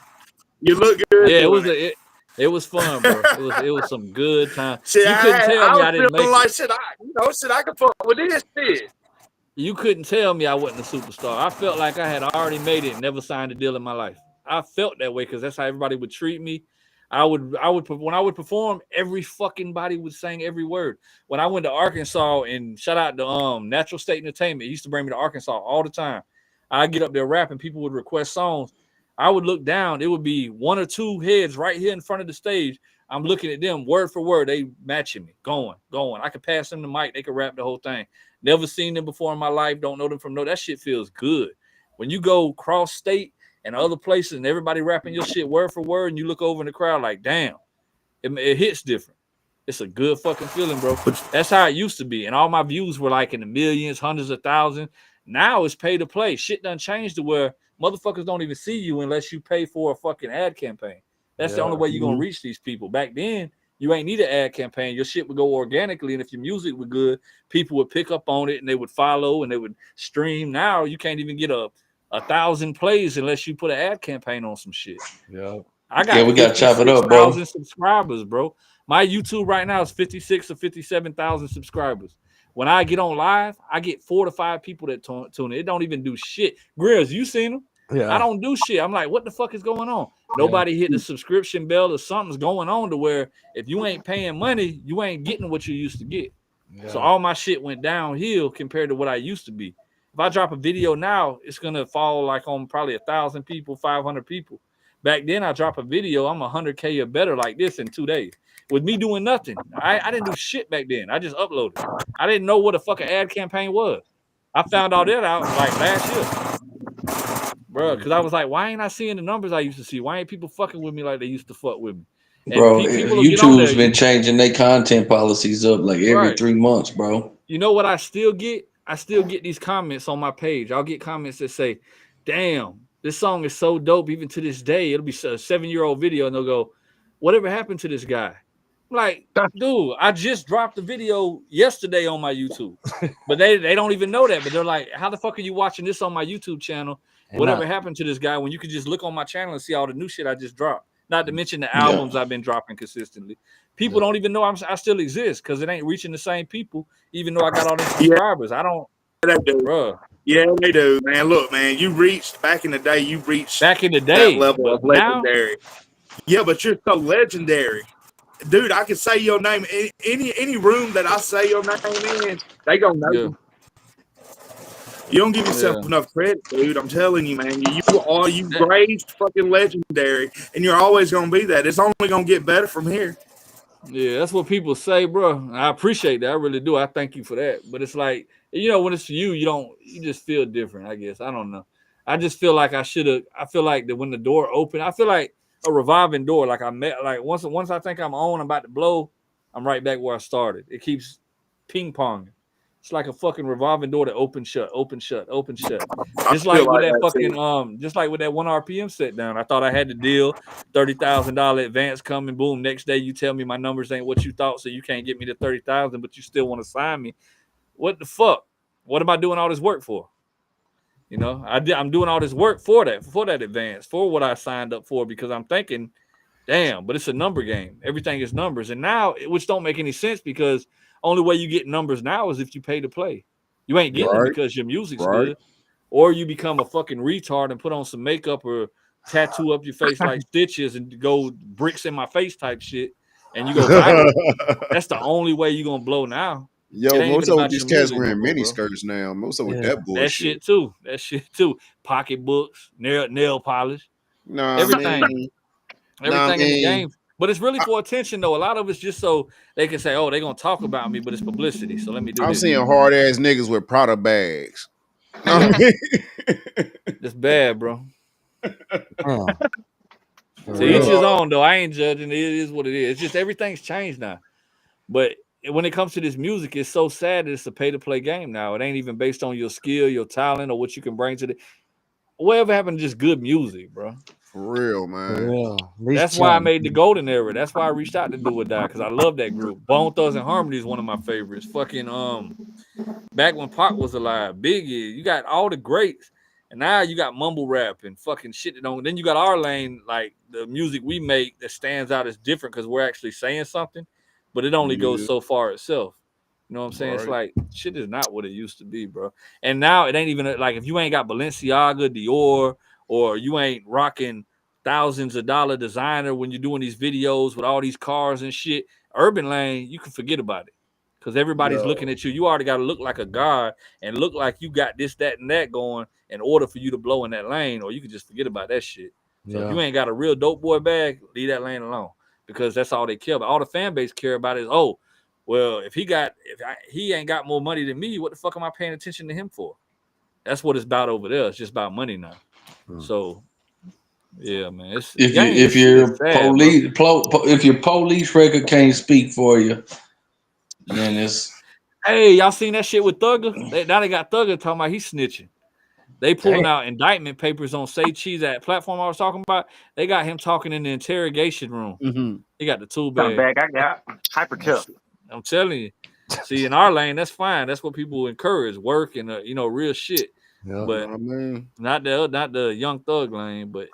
M: you look good.
C: Yeah, it was fun, bro. It was some good time.
M: Shit,
C: you couldn't tell me I didn't make
M: like,
C: it.
M: Shit, I can fuck with this shit.
C: You couldn't tell me I wasn't a superstar. I felt like I had already made it and never signed a deal in my life. I felt that way because that's how everybody would treat me. I would when I would perform, every fucking body would sing every word. When I went to Arkansas, and shout out to Natural State Entertainment, he used to bring me to Arkansas all the time. I'd get up there rapping, people would request songs. I would look down, it would be one or two heads right here in front of the stage. I'm looking at them word for word, they matching me, going. I could pass them the mic, they could rap the whole thing. Never seen them before in my life, don't know them from that shit feels good. When you go cross state and other places and everybody rapping your shit word for word and you look over in the crowd like, damn, it hits different. It's a good fucking feeling, bro. That's how it used to be. And all my views were like in the millions, hundreds of thousands. Now it's pay to play. Shit done changed to where motherfuckers don't even see you unless you pay for a fucking ad campaign. That's the only way you're going to reach these people. Back then, you ain't need an ad campaign. Your shit would go organically. And if your music was good, people would pick up on it and they would follow and they would stream. Now you can't even get a 1,000 plays unless you put an ad campaign on some shit.
B: Yeah.
H: We got to chop it up, bro.
C: 1,000 subscribers, bro. My YouTube right now is 56 or 57,000 subscribers. When I get on live, I get 4 to 5 people that tune in. It don't even do shit. Grills, you seen them?
B: Yeah.
C: I don't do shit. I'm like, what the fuck is going on? Nobody hit the subscription bell or something's going on to where if you ain't paying money, you ain't getting what you used to get.
B: Yeah.
C: So all my shit went downhill compared to what I used to be. If I drop a video now, it's gonna fall like on probably 1,000 people, 500 people. Back then, I drop a video, I'm 100K or better like this in 2 days. With me doing nothing. I didn't do shit back then. I just uploaded. I didn't know what a fucking ad campaign was. I found all that out like last year. Bro, because I was like, why ain't I seeing the numbers I used to see? Why ain't people fucking with me like they used to fuck with me? And
H: Bro,
C: people will get on
H: YouTube's
C: there.
H: been changing their content policies up like every 3 months, bro.
C: You know what I still get? I still get these comments on my page. I'll get comments that say, damn, this song is so dope even to this day. It'll be a 7-year-old video and they'll go, whatever happened to this guy? I'm like, dude, I just dropped the video yesterday on my YouTube. But they don't even know that. But they're like, how the fuck are you watching this on my YouTube channel? Whatever happened to this guy when you could just look on my channel and see all the new shit I just dropped? Not to mention the albums I've been dropping consistently. People don't even know I still exist because it ain't reaching the same people, even though I got all these subscribers. I don't, bro.
M: Yeah, they do, man. Look, man, you reached back in the day. You reached
C: back in the day
M: that level of legendary. Yeah, but you're so legendary, dude. I can say your name any room that I say your name in, they gonna know you. You don't give yourself enough credit, dude. I'm telling you, man. You raised fucking legendary, and you're always gonna be that. It's only gonna get better from here.
C: Yeah, that's what people say, bro. I appreciate that. I really do. I thank you for that. But it's like, you know, when it's you, you just feel different, I guess. I don't know. I just feel like I feel like that when the door opened, I feel like a revolving door. Like once I think I'm about to blow, I'm right back where I started. It keeps ping ponging. It's like a fucking revolving door that open shut, open shut, open shut. Just like with that fucking just like with that 1 RPM set down. I thought I had the deal, $30,000 advance coming, boom. Next day you tell me my numbers ain't what you thought, so you can't get me to 30,000, but you still want to sign me. What the fuck? What am I doing all this work for? You know, I'm doing all this work for that advance, for what I signed up for, because I'm thinking, damn, but it's a number game. Everything is numbers. And now, which don't make any sense, because only way you get numbers now is if you pay to play. You ain't getting them because your music's good. Or you become a fucking retard and put on some makeup or tattoo up your face like Stitches and go bricks in my face type shit, and you go viral. That's the only way you're going to blow now.
D: Yo, most of these cats wearing mini skirts now. Most of that bullshit.
C: That shit too. Pocketbooks, nail polish. Everything. Everything in the game. But it's really for attention, though. A lot of it's just so they can say, oh, they're going to talk about me, but it's publicity. So let me do this.
D: I'm seeing hard-ass niggas with Prada bags.
C: It's bad, bro. To each his own, though. I ain't judging. It is what it is. It's just everything's changed now. But when it comes to this music, it's so sad that it's a pay-to-play game now. It ain't even based on your skill, your talent, or what you can bring to the... Whatever happened to just good music, bro?
D: For real, man.
B: For real.
C: That's why I made the Golden Era. That's why I reached out to Do or Die, because I love that group. Bone Thugs and Harmony is one of my favorites. Fucking back when Pac was alive, Biggie, you got all the greats, and now you got mumble rap and fucking shit that don't. Then you got our lane, like the music we make that stands out as different because we're actually saying something, but it only goes so far itself. You know what I'm saying? It's like shit is not what it used to be, bro. And now it ain't even like if you ain't got Balenciaga, Dior, or you ain't rocking thousands of dollar designer when you're doing these videos with all these cars and shit. Urban Lane, you can forget about it. Because everybody's looking at you. You already got to look like a god and look like you got this, that, and that going in order for you to blow in that lane, or you can just forget about that shit. So if you ain't got a real dope boy bag, leave that lane alone, because that's all they care about. All the fan base care about is, oh, well, if he ain't got more money than me, what the fuck am I paying attention to him for? That's what it's about over there. It's just about money now. So, yeah, man.
H: If your police record can't speak for you, then it's.
C: Hey, y'all seen that shit with Thugger? Now they got Thugger talking about he's snitching. They pulling out indictment papers on Say Cheese, that platform I was talking about. They got him talking in the interrogation room. He got the tool bag.
L: I got hyper tough.
C: I'm telling you. See, in our lane, that's fine. That's what people encourage, work and real shit.
B: Yeah.
C: But not the Young Thug lane, but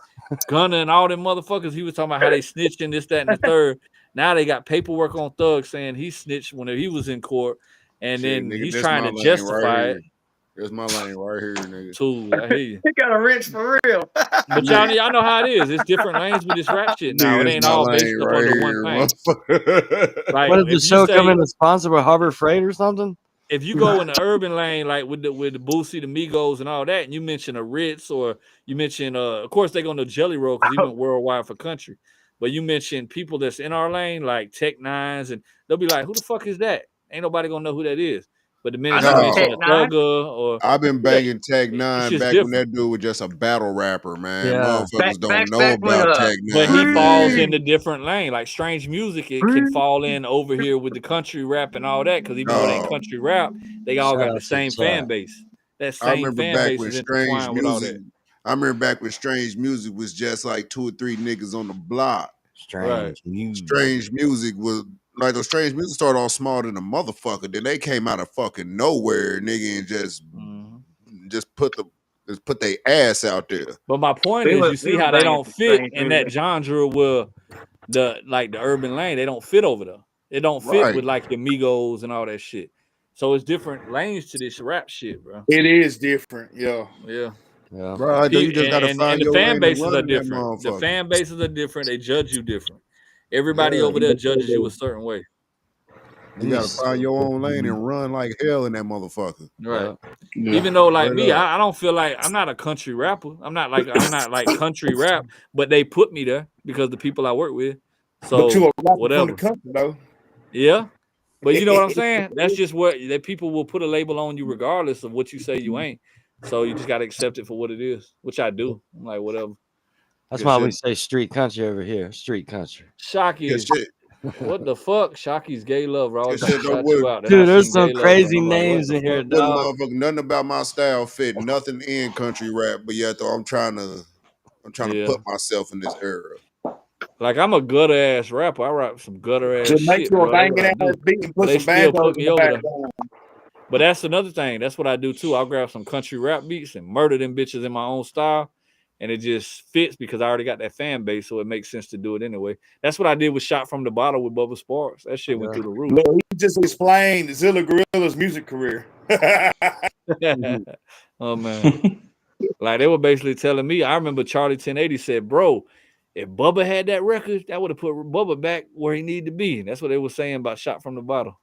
C: Gunna and all them motherfuckers. He was talking about how they snitched in this, that, and the third. Now they got paperwork on Thug saying he snitched when he was in court, and then he's trying to justify it.
D: That's my lane right here, nigga.
C: Tools, I hear you.
L: He got a wrench for real.
C: But y'all know how it is. It's different lanes with this rap shit now. It
D: Nigga,
C: ain't
D: my
C: all
D: lane
C: based up
D: right
C: under
D: here,
C: one thing.
D: motherfucker.
C: Like
B: What is the
C: if you
B: show
C: say
B: coming to sponsor with Harbor Freight or something?
C: if you go in the urban lane, like with the Boosie, the Migos, and all that, and you mention a Ritz or you mention of course they gonna know Jelly Roll because he went worldwide for country. But you mention people that's in our lane, like Tech Nines, and they'll be like, who the fuck is that? Ain't nobody gonna know who that is. But the minute you mention a Thugger or
D: I've been banging Tech
C: it's
D: Nine
C: just
D: back when
C: different.
D: that dude was just a battle rapper, man.
B: Yeah.
D: Motherfuckers don't know
L: back when,
D: about Tech
C: But
D: Nine,
C: he falls
D: man.
C: in the different lane. Like Strange Music, it can fall in over here with the country rap and all that. Because even though it ain't country rap, they all
B: Shout
C: got
B: out
C: the
B: to
C: same
B: Chad.
C: fan base. That
D: I
C: same
D: remember
C: fan
D: back
C: base
D: when
C: is
D: Strange
C: intertwined with all
D: Music.
C: that.
D: I remember back when Strange Music was just like 2 or 3 niggas on the block.
C: Right.
D: Strange Music was like the Strange Music started off small than a motherfucker. Then they came out of fucking nowhere, nigga, and just put their ass out there.
C: But my point is, you see how they don't fit in that genre with the urban lane. They don't fit over there. It don't fit
D: Right.
C: with like your Migos and all that shit. So it's different lanes to this rap shit, bro.
M: It is different, yeah.
C: Yeah.
B: Yeah.
D: Bro, you just gotta
C: And
D: find
C: the
D: your
C: fan
D: lane and
C: bases
D: run
C: are
D: in that
C: different. The
D: motherfucker.
C: fan bases are different. They judge you different. Everybody
D: Yeah.
C: over there judges you a certain way.
D: You gotta find your own lane and run like hell in that motherfucker.
C: Right.
H: Yeah.
C: Even though like
D: Straight
C: me,
D: up.
C: I don't feel like I'm not a country rapper. I'm not like country rap, but they put me there because the people I work with. So
M: But you a rapper
C: whatever.
M: from the country though.
C: Yeah. But you know what I'm saying? That's just what that people will put a label on you regardless of what you say you ain't. So you just gotta accept it for what it is, which I do. I'm like, whatever.
B: That's why we say street country over here. Street country.
C: Shocky. What the fuck? Shocky's gay lover. I always
D: That shit
C: shout
D: don't
C: you out. Then
B: Dude,
C: I
B: there's
C: seen
B: some
C: gay lover,
B: crazy
C: and I'm like, what
B: names
C: the
B: in here,
C: fuck?
D: Little
B: dog.
D: motherfucker, nothing about my style fit, nothing in country rap, but yet though I'm trying to put myself in this era.
C: Like I'm a gutter ass rapper. I rap some gutter ass
M: Just make
C: shit,
M: you a
C: bro. That's what
M: banging
C: I
M: ass
C: do.
M: beat and
C: But
M: put
C: they
M: some
C: still
M: banjos
C: put
M: in
C: me
M: the
C: over there.
M: background.
C: But that's another thing. That's what I do too. I'll grab some country rap beats and murder them bitches in my own style. And it just fits because I already got that fan base, so it makes sense to do it anyway. That's what I did with Shot from the Bottle with Bubba Sparks. That shit went through the roof.
M: Look, he just explained Zilla Gorilla's music career.
C: Oh man. Like they were basically telling me, I remember Charlie 1080 said, bro, if Bubba had that record, that would have put Bubba back where he needed to be. And that's what they were saying about Shot from the Bottle.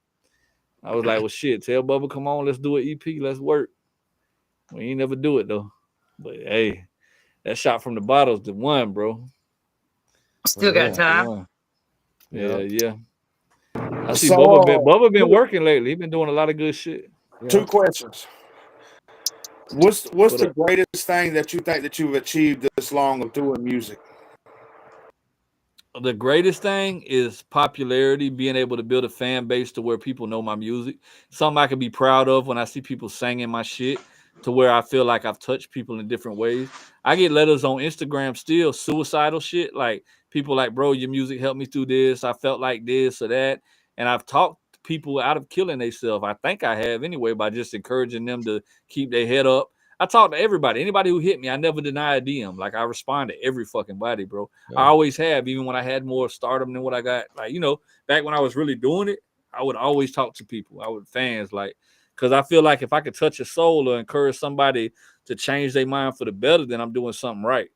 C: I was like, well, shit, tell Bubba, come on, let's do an EP, let's work. We ain't never do it though. But hey, that Shot from the Bottle's the one, bro.
L: Still got time.
C: Yeah. I see Bubba been working lately. He been doing a lot of good shit.
M: Two questions. What's the greatest thing that you think that you've achieved this long of doing music?
C: The greatest thing is popularity, being able to build a fan base to where people know my music. Something I can be proud of when I see people singing my shit, to where I feel like I've touched people in different ways. I get letters on Instagram still, suicidal shit. Like people like, bro, your music helped me through this. I felt like this or that. And I've talked people out of killing themselves. I think I have anyway, by just encouraging them to keep their head up. I talk to everybody. Anybody who hit me, I never deny a DM. Like I respond to every fucking body, bro. Yeah. I always have, even when I had more stardom than what I got. Like, you know, back when I was really doing it, I would always talk to people. I would fans, like, because I feel like if I could touch a soul or encourage somebody to change their mind for the better, then I'm doing something right.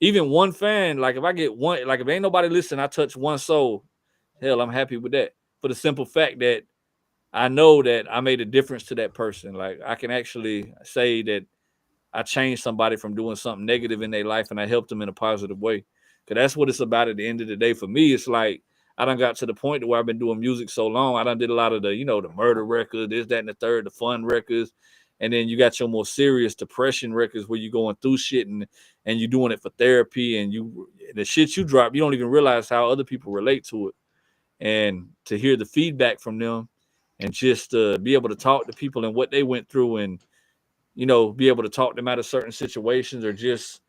C: Even one fan, like if I get one, like if ain't nobody listening, I touch one soul, hell, I'm happy with that. For the simple fact that I know that I made a difference to that person. Like I can actually say that I changed somebody from doing something negative in their life and I helped them in a positive way. Because that's what it's about at the end of the day. For me, it's like I done got to the point where I've been doing music so long. I done did a lot of the, you know, the murder records, this, that, and the third, the fun records. And then you got your more serious depression records where you're going through shit and you're doing it for therapy. And the shit you drop, you don't even realize how other people relate to it. And to hear the feedback from them and just be able to talk to people and what they went through and, you know, be able to talk them out of certain situations or just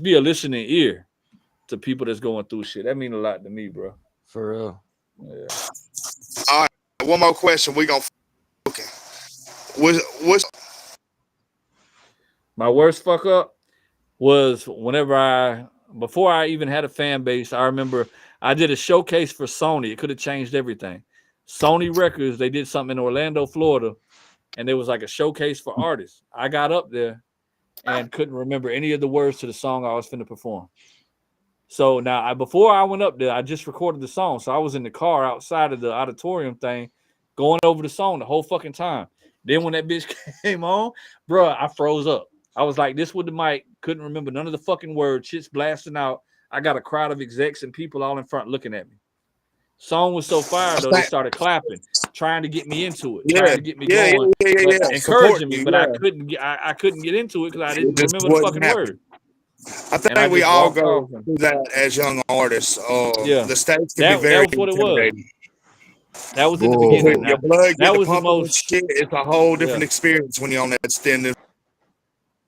C: be a listening ear to people that's going through shit. That mean a lot to me, bro.
B: For real.
C: Yeah.
M: All right, one more question. We gonna okay. What's
C: my worst fuck up was whenever before I even had a fan base, I remember I did a showcase for Sony. It could have changed everything. Sony Records, they did something in Orlando, Florida, and there was like a showcase for artists. I got up there and couldn't remember any of the words to the song I was finna perform. So now, before I went up there, I just recorded the song. So I was in the car outside of the auditorium thing, going over the song the whole fucking time. Then when that bitch came on, bro, I froze up. I was like, this with the mic, couldn't remember none of the fucking words, shit's blasting out. I got a crowd of execs and people all in front looking at me. Song was so fire though, they started clapping, trying to get me into it, trying to get me going, encouraging me, but I couldn't get into it because I didn't remember the fucking word.
M: I think we all go through that as young artists. The stage can be very intimidating.
C: That was in the beginning.
M: Your blood that was the most shit. It's a whole different experience when you're on that standing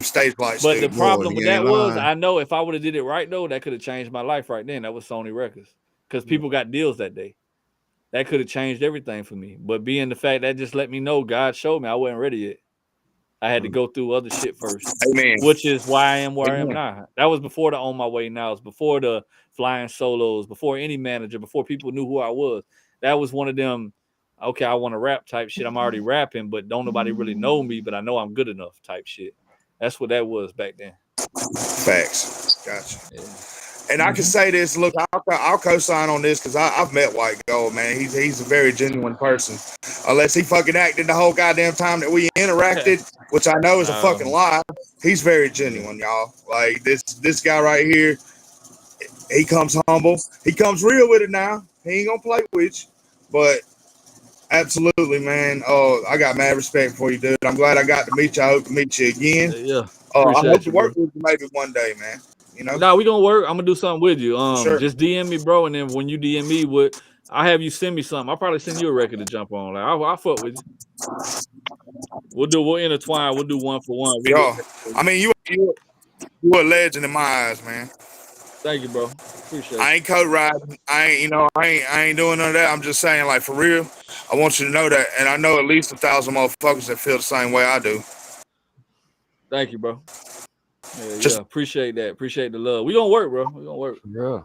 M: stage light.
C: But the problem with that was, I know if I would have did it right though, that could have changed my life right then. That was Sony Records because people got deals that day. That could have changed everything for me. But being the fact that just let me know, God showed me I wasn't ready yet. I had to go through other shit first.
M: Amen.
C: Which is why I am where I am now. That was before the On My Way Now. It was before the flying solos, before any manager, before people knew who I was. That was one of them, okay, I want to rap type shit. I'm already rapping, but don't nobody really know me, but I know I'm good enough type shit. That's what that was back then.
M: Facts. Gotcha.
C: Yeah.
M: And I can say this, look, I'll co-sign on this because I've met White Gold, man. He's a very genuine person. Unless he fucking acted the whole goddamn time that we interacted, which I know is a fucking lie. He's very genuine, y'all. Like this guy right here, he comes humble. He comes real with it now. He ain't gonna play with you. But absolutely, man. Oh, I got mad respect for you, dude. I'm glad I got to meet you. I hope to meet you again.
C: Yeah.
M: I hope to work with you maybe one day, man. You know?
C: No, we gonna work. I'm gonna do something with you.
M: Sure.
C: Just DM me, bro, and then when you DM me, I'll have you send me something. I'll probably send you a record to jump on. Like I'll fuck with you. We'll intertwine. We'll do one for one.
M: Yo, I mean, you a legend in my eyes, man.
C: Thank you, bro. Appreciate it.
M: I ain't code riding. I ain't doing none of that. I'm just saying, like, for real, I want you to know that, and I know at least 1,000 motherfuckers that feel the same way I do.
C: Thank you, bro. Yeah, appreciate that. Appreciate the love. We gonna work, bro. We gonna work.
B: Yeah.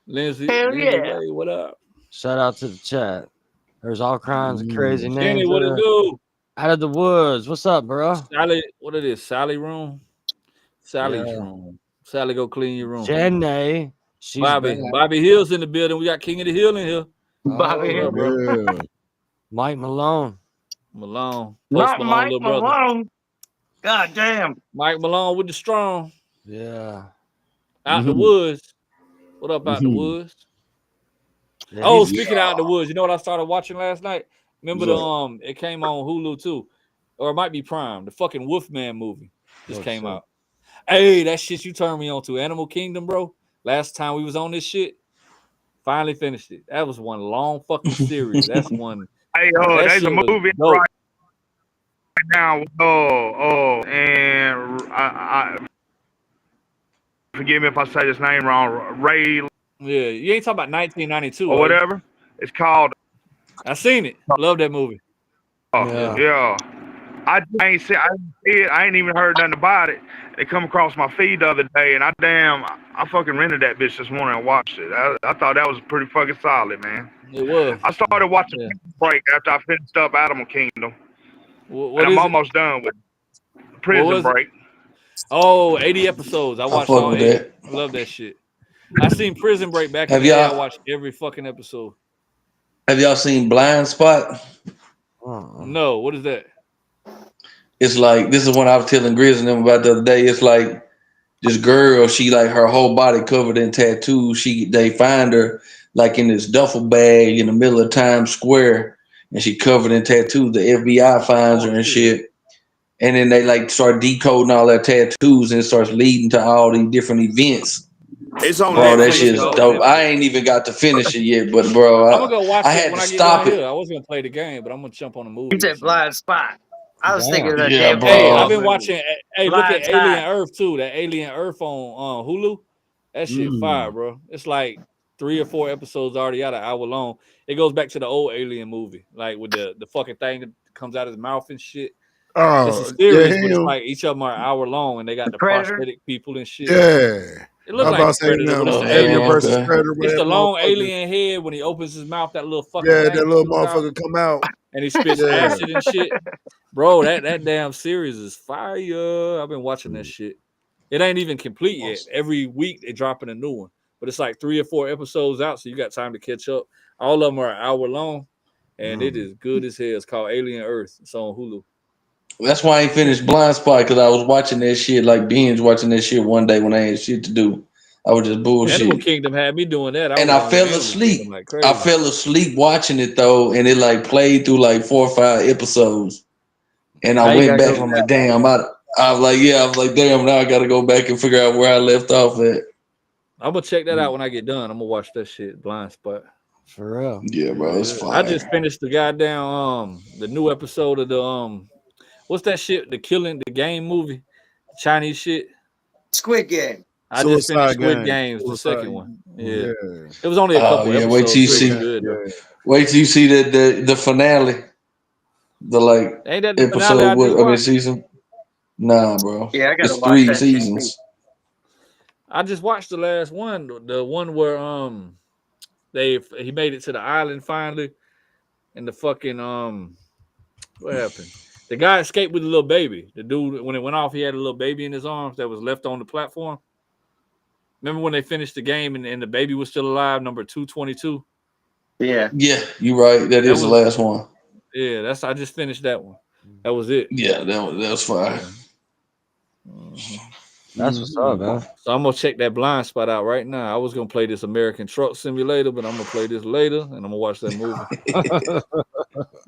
C: Lindsay,
L: yeah.
C: Ray, what up?
B: Shout out to the chat. There's all kinds of crazy names.
C: Kenny, what it do?
B: Out of the woods. What's up, bro?
C: Sally, what it is? Sally room? Sally's room. Sally, go clean your room.
B: Jenny.
C: Bobby Hill's in the building. We got King of the Hill in here.
L: Bobby Hill,
B: bro. Mike Malone.
C: Malone.
L: Not Mike Malone. God damn.
C: Mike Malone with the strong.
B: Yeah.
C: Out the woods. What up out the woods? Yeah, speaking out the woods, you know what I started watching last night? Remember it came on Hulu too. Or it might be Prime. The fucking Wolfman movie just came out. Hey, that shit you turned me on to. Animal Kingdom, bro. Last time we was on this shit. Finally finished it. That was one long fucking series. That's one.
M: Hey, there's a movie right now. And I forgive me if I say this name wrong. Ray.
C: Yeah, you ain't talking about 1992
M: or whatever. It's called.
C: I seen it. Love that movie.
M: Yeah. I ain't see it. I ain't even heard nothing about it. It come across my feed the other day, and I fucking rented that bitch this morning and watched it. I thought that was pretty fucking solid, man.
C: It was.
M: I started watching Prison Break after I finished up Animal Kingdom.
C: What
M: and I'm almost done with Prison Break.
C: Oh, 80 episodes. I watched all 80. I love that shit. I seen Prison Break back in the day. I watched every fucking episode.
H: Have y'all seen Blind Spot?
C: No, what is that?
H: It's like, this is one I was telling Grizz and them about the other day. It's like this girl, she like her whole body covered in tattoos. They find her like in this duffel bag in the middle of Times Square, and she covered in tattoos. The FBI finds her and shit. And then they like start decoding all their tattoos, and it starts leading to all these different events.
M: It's on
H: bro, that shit is dope. I ain't even got to finish it yet, but bro,
C: I'm gonna go watch
H: I
C: it
H: had
C: when
H: to
C: I get
H: stop it.
C: here. I was gonna play the game, but I'm gonna jump on the movie.
L: You said Blind Spot. I was thinking of that.
H: Yeah, bro.
C: Hey, I've been watching. Hey, look at
L: Blind
C: Alien
L: Spot.
C: Earth too. That Alien Earth on Hulu. That shit fire, bro. It's like 3 or 4 episodes already out, an hour long. It goes back to the old Alien movie, like with the fucking thing that comes out of his mouth and shit. It's a series, but it's like each of them are an hour long, and they got the prosthetic people and shit.
D: Yeah.
C: It looks like Predator, but it's the
D: Alien
C: alien
D: versus Predator.
C: It's the long alien head when he opens his mouth. That little fucking
D: thing
C: that
D: little motherfucker come out.
C: and he spits acid and shit. Bro, that damn series is fire. I've been watching that shit. It ain't even complete yet. Every week they dropping a new one, but it's like 3 or 4 episodes out, so you got time to catch up. All of them are an hour long, and it is good as hell. It's called Alien Earth. It's on Hulu.
H: That's why I ain't finished Blind Spot, because I was watching that shit, like binge watching that shit one day when I had shit to do. I was just bullshit.
C: Animal Kingdom had me doing that.
H: I fell asleep. I fell asleep watching it though, and it like played through like 4 or 5 episodes. And I went back. I'm like, damn. I was like, damn. Now I got to go back and figure out where I left off at.
C: I'm gonna check that out when I get done. I'm gonna watch that shit. Blind Spot.
B: For real.
H: Yeah, bro. It's fine.
C: I just finished the goddamn the new episode of the what's that shit? The Killing the Game movie, Chinese shit.
L: Squid Game.
C: I just finished Squid Games, the second one. Yeah. It was only a couple episodes.
H: Wait till you see. Wait till you see the finale. The like
C: ain't that the
H: episode season? Nah, bro.
L: Yeah, I got
H: 3 seasons.
C: I just watched the last one, the one where he made it to the island finally, and the fucking what happened? The guy escaped with a little baby. The dude, when it went off, he had a little baby in his arms that was left on the platform. Remember when they finished the game and the baby was still alive, number 222?
L: Yeah.
H: Yeah, you're right. That is the last one.
C: Yeah, I just finished that one. That was it.
H: Yeah, that was fine.
B: That's what's up, man.
C: So I'm gonna check that Blind Spot out right now. I was gonna play this American Truck Simulator, but I'm gonna play this later, and I'm gonna watch that movie.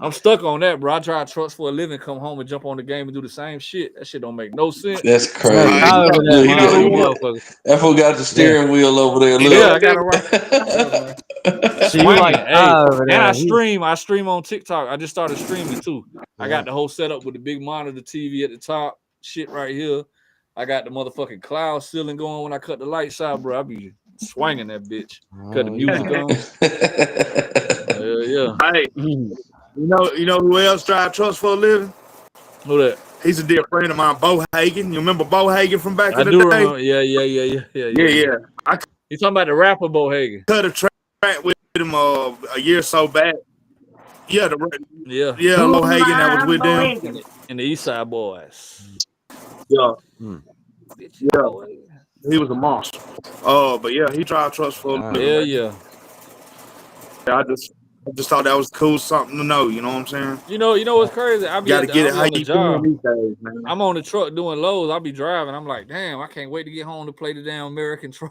C: I'm stuck on that, bro. I drive trucks for a living, come home and jump on the game and do the same shit. That shit don't make no sense.
H: That's crazy. That fool got the steering wheel over there. Look.
C: Yeah, I got it right.
B: So you like
C: and I stream on TikTok. I just started streaming too. I got the whole setup with the big monitor TV at the top, shit right here. I got the motherfucking cloud ceiling going when I cut the lights out, bro. I be swinging that bitch. Cut the music on. Yeah.
M: Hey, you know who else drive trucks for a living?
C: Who that?
M: He's a dear friend of mine, Bo Hagen. You remember Bo Hagen from back in the day?
C: Remember. Yeah. You talking about the rapper Bo Hagen?
M: Cut a track with him a year or so back. Yeah, Bo Hagen that was with them.
C: And the East Side Boys.
M: Yeah. He was a monster. But yeah, he drive trucks for a living.
C: Yeah.
M: I just thought that was cool, something to know. You know what I'm saying?
C: You know what's crazy? I be
M: gotta get it how you
C: job.
M: These days, man.
C: I'm on the truck doing loads. I'll be driving. I'm like, damn, I can't wait to get home to play the damn American Truck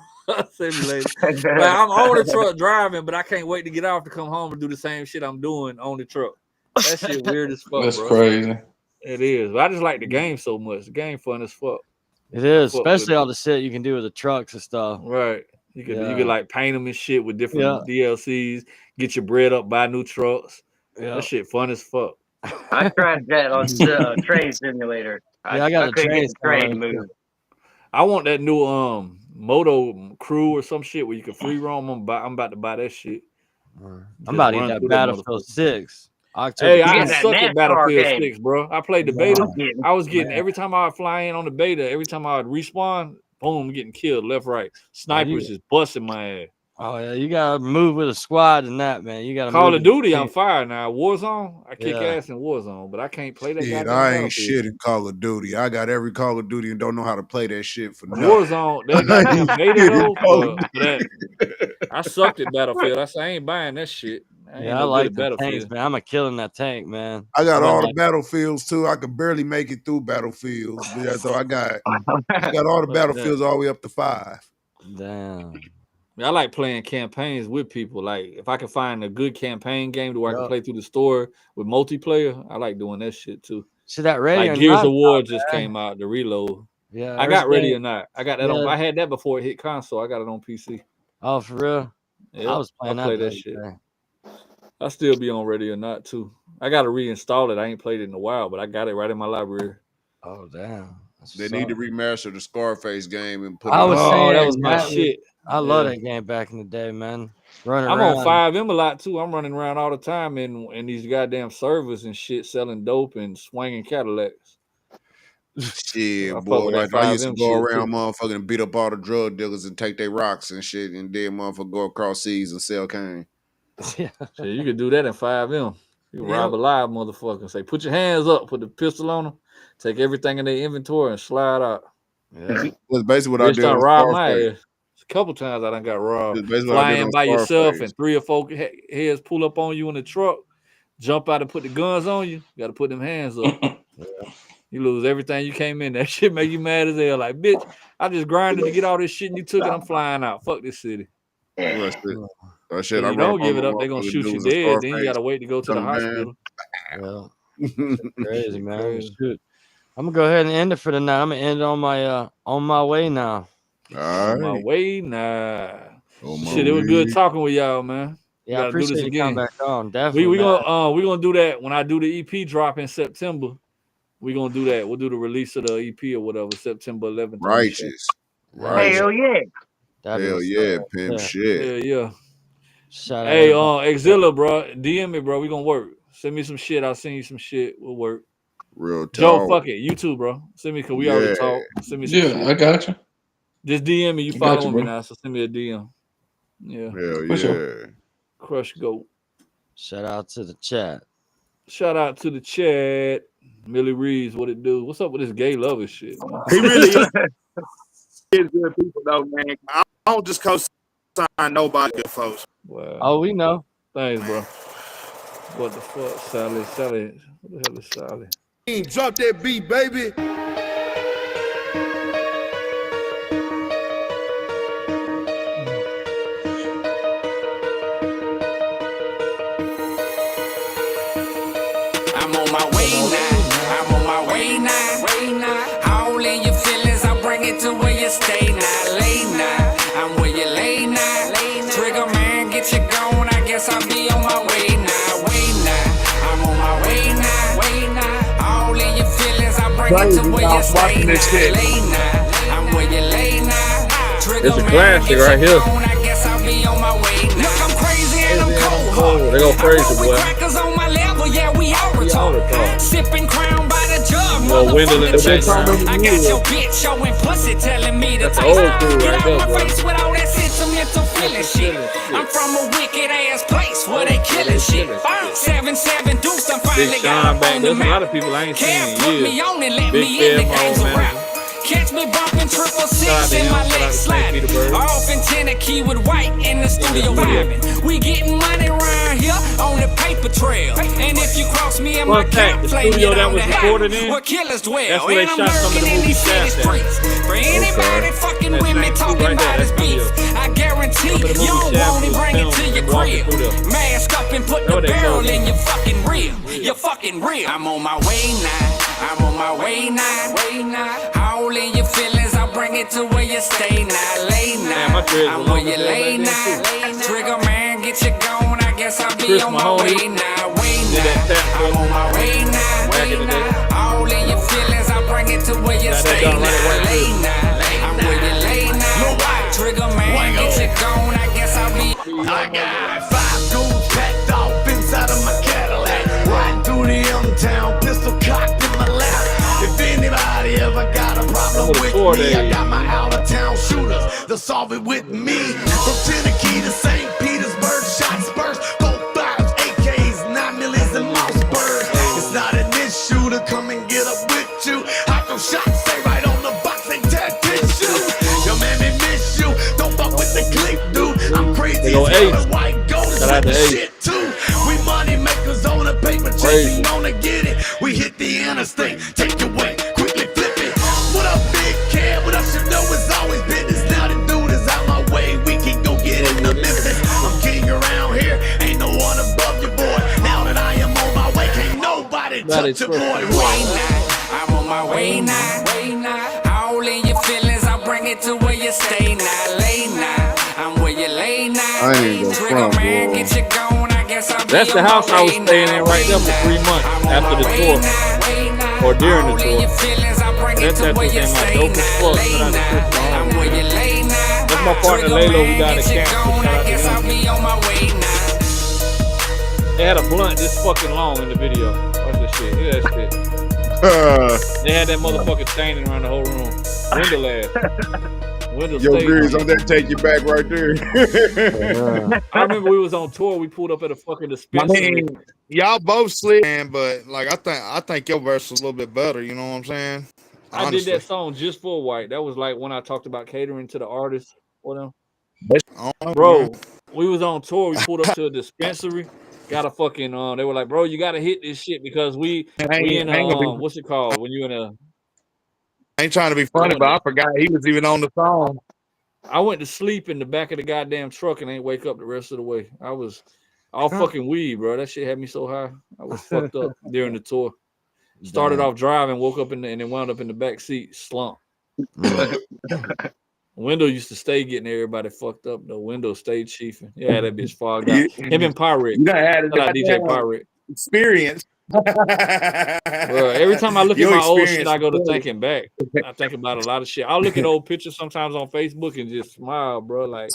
C: Simulator. Like, I'm on the truck driving, but I can't wait to get off to come home and do the same shit I'm doing on the truck. That shit weird as fuck.
H: That's
C: bro.
H: crazy.
C: It is. But I just like the game so much. The game fun as fuck.
B: It is, especially all the shit you can do with the trucks and stuff.
C: Right. You could like paint them and shit with different DLCs. Get your bread up, buy new trucks. Yeah. That shit fun as fuck.
L: I tried that on Train Simulator.
B: I got a train
L: move.
C: I want that new Moto Crew or some shit where you can free roam. I'm about to buy that shit.
B: I'm about to get that Battlefield 6.
C: October. Hey, I suck at Battlefield 6, bro. I played the beta. I was getting every time I would fly in on the beta, every time I would respawn, boom, getting killed left, right. Snipers is busting my ass.
B: Oh yeah, you gotta move with a squad and that, man. You gotta
C: Call of Duty. I'm fire now. Warzone, I kick ass in Warzone, but I can't play that.
D: Yeah, I ain't shit in Call of Duty. I got every Call of Duty and don't know how to play that shit for nothing.
C: Warzone, that goddamn beta though. I sucked at Battlefield. I said I ain't buying that shit.
B: I like the tanks, man. I'm a killing that tank, man.
D: I got all the Battlefields too. I could barely make it through Battlefields, so I got all the Battlefields all the way up to 5.
B: Damn.
C: I like playing campaigns with people. Like if I can find a good campaign game where I can play through the store with multiplayer, I like doing that shit too.
B: See that Ready
C: like Gears of War just came out, the Reload.
B: Yeah,
C: I got Ready or Not. I got that on. I had that before it hit console. I got it on PC.
B: Oh, for real?
C: Yeah,
B: I was playing
C: that shit. I still be on Ready or Not too. I got to reinstall it. I ain't played it in a while, but I got it right in my library.
B: Oh damn!
D: They need to remaster the Scarface game and put.
B: I was saying
C: that was my shit.
B: I love that game back in the day, man.
C: I'm on 5M a lot too. I'm running around all the time in these goddamn servers and shit, selling dope and swinging Cadillacs.
D: Shit, boy. Like I used to go around motherfucking and beat up all the drug dealers and take their rocks and shit, and then motherfucker go across seas and sell cane.
C: So you could do that in 5M. You rob a live motherfucker. Say, put your hands up, put the pistol on them, take everything in their inventory and slide out.
D: Yeah. That's basically what I did on
C: robbed my
D: Scarface.
C: ass. A couple times I done got robbed.
D: That's basically what I did
C: Flying
D: on
C: by yourself
D: Scarface.
C: and 3 or 4 heads pull up on you in the truck, jump out and put the guns on you. You got to put them hands up. You lose everything you came in. That shit make you mad as hell. Like, bitch, I just grinded to get all this shit and you took it. I'm flying out. Fuck this city.
D: Shit,
C: If you don't give it up, they're going to shoot you dead. Then you got to wait to go to the hospital.
B: Yeah. Crazy, man. Crazy. Shoot. I'm going to go ahead and end it for the night. I'm going to end it on my way now.
C: On my way now. Shit, it was good talking with y'all, man.
B: Yeah, I appreciate you coming back on. Definitely.
C: We gonna do that when I do the EP drop in September. We're gonna do that. We'll do the release of the EP or whatever, September 11th.
D: Righteous.
L: Hell yeah.
D: Hell yeah, pimp shit.
C: Hell yeah.
B: Shout
C: hey, Exilla, bro. DM me, bro. We gonna work. Send me some shit. I'll send you some shit. We'll work.
D: Real talk.
C: Joe, fuck it. You too, bro. Send me, cause we already talked. Send me some shit.
H: I got you.
C: Just DM me. You follow me now, so send me a DM. Yeah.
D: Hell yeah.
C: Sure. Crush Goat.
B: Shout out to the chat.
C: Shout out to the chat. Millie Reeves, what it do? What's up with this gay lover shit, man?
M: He really is good people though, man. I don't just co-sign nobody good folks.
C: Wow.
B: Oh, we know.
C: Thanks, bro. What the fuck, Sally? Sally, what the hell is Sally?
M: Drop that beat, baby.
A: I'm on my way now. I'm on my way now. All in your feelings, I bring it to where you stay now. Lay now. I'm where you lay now. Trigger man, get you going. I guess I'll be on my way now. Way now. I'm on my way now. All in your feelings, I bring it to where you stay now. Lay now. I'm where you lay now.
C: It's a classic right here.
A: I guess I'll be on my way now. Look, I'm crazy and I'm cold.
C: They go crazy, boy.
A: On my level, yeah, we all retarded. Sipping Crown by the jug,
C: motherfucking
A: chase. I got your bitch showing pussy, telling me to taste. Get out my face with all that sentimental feeling shit. I'm from a wicked ass place where they killing shit. 7-7 Deuce, I finally got up on the map.
C: A lot of people I ain't seen in
A: Put
C: years.
A: me on and let me in the game's around. Catch me bumping 666 in my legs sliding. Off in Tennessee with White in the studio vibing. We getting money around here on the paper trail. And if you cross me in my camp, flame it on the house where killers dwell. And I'm lurking in these city streets. For anybody fucking with me talking about his beef, I guarantee you don't want it, bring it to your crib. Mask up and put the barrel in your fucking rib. You're fucking real. I'm on my way now. I'm on my way now. All in your feelings, I'll bring it to where you stay now. Lay now. I'm where you lay now. Trigger man, get you going. I guess I'll be on my way now. Way now. I'm on my way now. All in your feelings, I'll bring it to where you stay now. Lay now. I'm where you lay now. Trigger man, get you going. I guess I'll be.
F: I got 5 goons packed off inside of my Cadillac. Riding through the M-Town, pistol cocked in my lap. If anybody ever got a problem with me, I got my out-of-town shooters. They'll solve it with me. From Tennessee to St. Petersburg, shots burst. 4.5s, AKs, 9 millies, and Mossberg. It's not an issue to come and get up with you. I throw shots, stay right on the box, they tag tissue. Yo, man, they miss you. Don't fuck with the click, dude. I'm crazy as hell, white gold is with the shit too. We money makers on a paper chasing on to get it. We hit the interstate, take your way, quickly flip it. What up, big cab? What up, you know it's always business. Now the dude is out my way, we can go get into Memphis. I'm king around here, ain't no one above you, boy. Now that I am on my way, can't nobody touch your boy.
A: Way now, I'm on my way now. All in your feelings, I'll bring it to where you stay now. Lay now, I'm where you lay now. Trigger man, get you going. I guess I'll be.
C: That's the house I was staying in right there for 3 months after the tour. Or during the tour. That's dope as fuck. That's my partner Laylo who got a camp. They had a blunt this fucking long in the video. Watch this shit. Hear that shit. They had that motherfucker standing around the whole room. Window last.
D: Yo, Grizz, I'm gonna take you back right there.
C: I remember we was on tour. We pulled up at a fucking dispensary.
I: I mean, y'all both slick, man, but like I think your verse was a little bit better. You know what I'm saying?
C: I did that song just for White. That was like when I talked about catering to the artists for them. Bro, we was on tour. We pulled up to a dispensary. Got a fucking they were like, bro, you gotta hit this shit because we in what's it called when you in a.
I: I ain't trying to be funny, but I forgot he was even on the song.
C: I went to sleep in the back of the goddamn truck and ain't wake up the rest of the way. I was all fucking weed, bro. That shit had me so high. I was fucked up during the tour. Started off driving, woke up and then wound up in the back seat, slump. Window used to stay getting everybody fucked up though. Window stayed chiefing. Yeah, that bitch fogged out. Him and Pirate.
I: You had
C: Shout out DJ Pirate.
I: Experience.
C: Bro, every time I look at my old shit, I go to thinking back. I think about a lot of shit. I'll look at old pictures sometimes on Facebook and just smile, bro. Like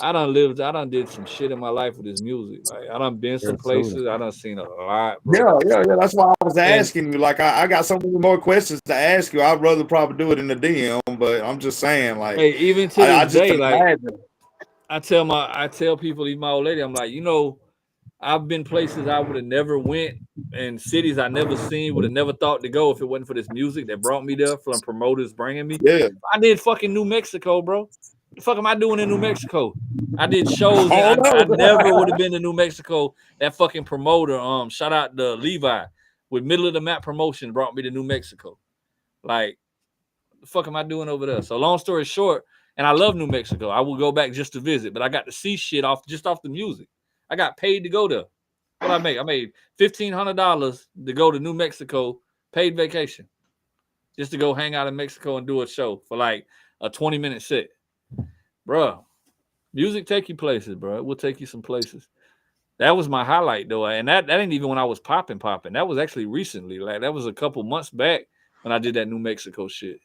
C: I done did some shit in my life with this music. Like I done been some places. I done seen a lot, bro.
I: Yeah. That's why I was asking you. Like I got so many more questions to ask you. I'd rather probably do it in the DM, but I'm just saying, like,
C: hey, even to this day, like I tell people, even my old lady, I'm like, you know, I've been places I would have never went and cities I never seen, would have never thought to go if it wasn't for this music that brought me there from promoters bringing me.
I: Yeah.
C: I did fucking New Mexico, bro. What the fuck am I doing in New Mexico? I did shows that I never would have been to New Mexico. That fucking promoter, shout out to Levi with Middle of the Map Promotion brought me to New Mexico. Like, what the fuck am I doing over there? So long story short, and I love New Mexico. I will go back just to visit, but I got to see shit off the music. I got paid to go there. What I made? I made $1,500 to go to New Mexico, paid vacation, just to go hang out in Mexico and do a show for like a 20-minute set. Bro, music take you places, bro. It will take you some places. That was my highlight, though. And that ain't even when I was popping. That was actually recently. Like, that was a couple months back when I did that New Mexico shit.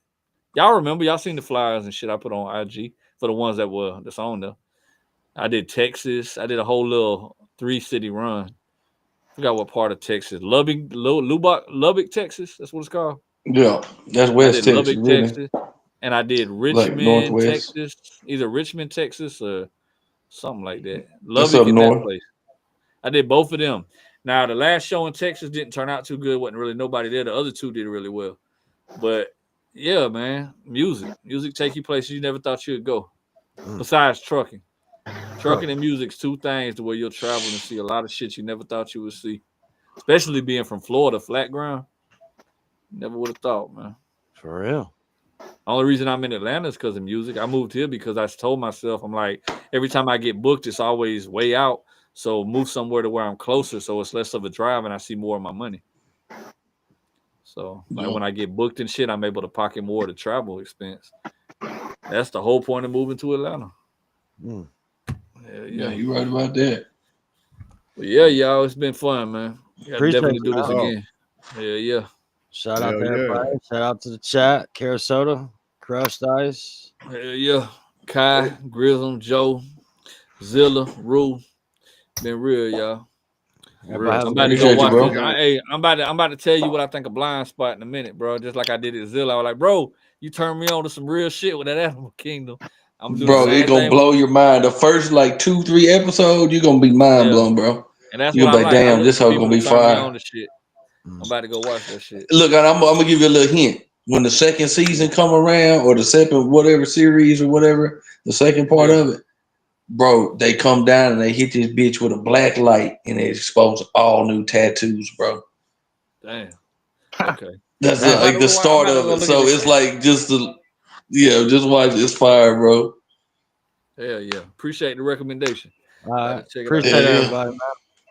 C: Y'all remember? Y'all seen the flyers and shit I put on IG for the ones that's on there. I did Texas. I did a whole little 3-city run. Forgot what part of Texas. Lubbock, Texas. That's what it's called.
H: Yeah, that's West Texas.
C: Lubbock,
H: really.
C: Texas. And I did Richmond, Texas. Either Richmond, Texas, or something like that. Lubbock in that place. I did both of them. Now, the last show in Texas didn't turn out too good. Wasn't really nobody there. The other two did really well. But, yeah, man, music take you places you never thought you'd go. Besides trucking. Trucking and music's two things to where you'll travel and see a lot of shit you never thought you would see. Especially being from Florida, flat ground. Never would have thought, man.
B: For real.
C: Only reason I'm in Atlanta is because of music. I moved here because I told myself, I'm like, every time I get booked, it's always way out. So move somewhere to where I'm closer so it's less of a drive and I see more of my money. So like when I get booked and shit, I'm able to pocket more of the travel expense. That's the whole point of moving to Atlanta.
H: Yeah, you're right about that.
C: But yeah, y'all, it's been fun, man. Gotta definitely do this again. Yeah.
B: Shout out to everybody. Shout out to the chat. Carasota, Crushed Ice.
C: Yeah. Kai, Grism, Joe, Zilla, Rue. Been real, y'all. I'm about to go watch this. Hey, I'm about to tell you what I think of Blind Spot in a minute, bro. Just like I did at Zilla. I was like, bro, you turned me on to some real shit with that Animal Kingdom.
H: Bro, it's gonna blow your mind. The first like 2-3 episodes, you're gonna be mind blown, bro.
C: And that's
H: you're
C: what
H: like, damn, this hoe gonna be fire.
C: I'm about to go watch that shit.
H: Look, I'm gonna give you a little hint. When the second season come around, or the second whatever series or whatever, the second part of it, bro, they come down and they hit this bitch with a black light and they expose all new tattoos, bro.
C: Damn. Okay.
H: That's like the start of it. So it's like just watch this fire, bro.
C: Hell yeah. Appreciate the recommendation.
B: Appreciate everybody, man.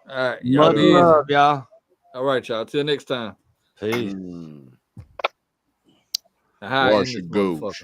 C: All right.
B: Much love, y'all.
C: All right, y'all. Till next time.
B: Peace.
D: Wash your goose.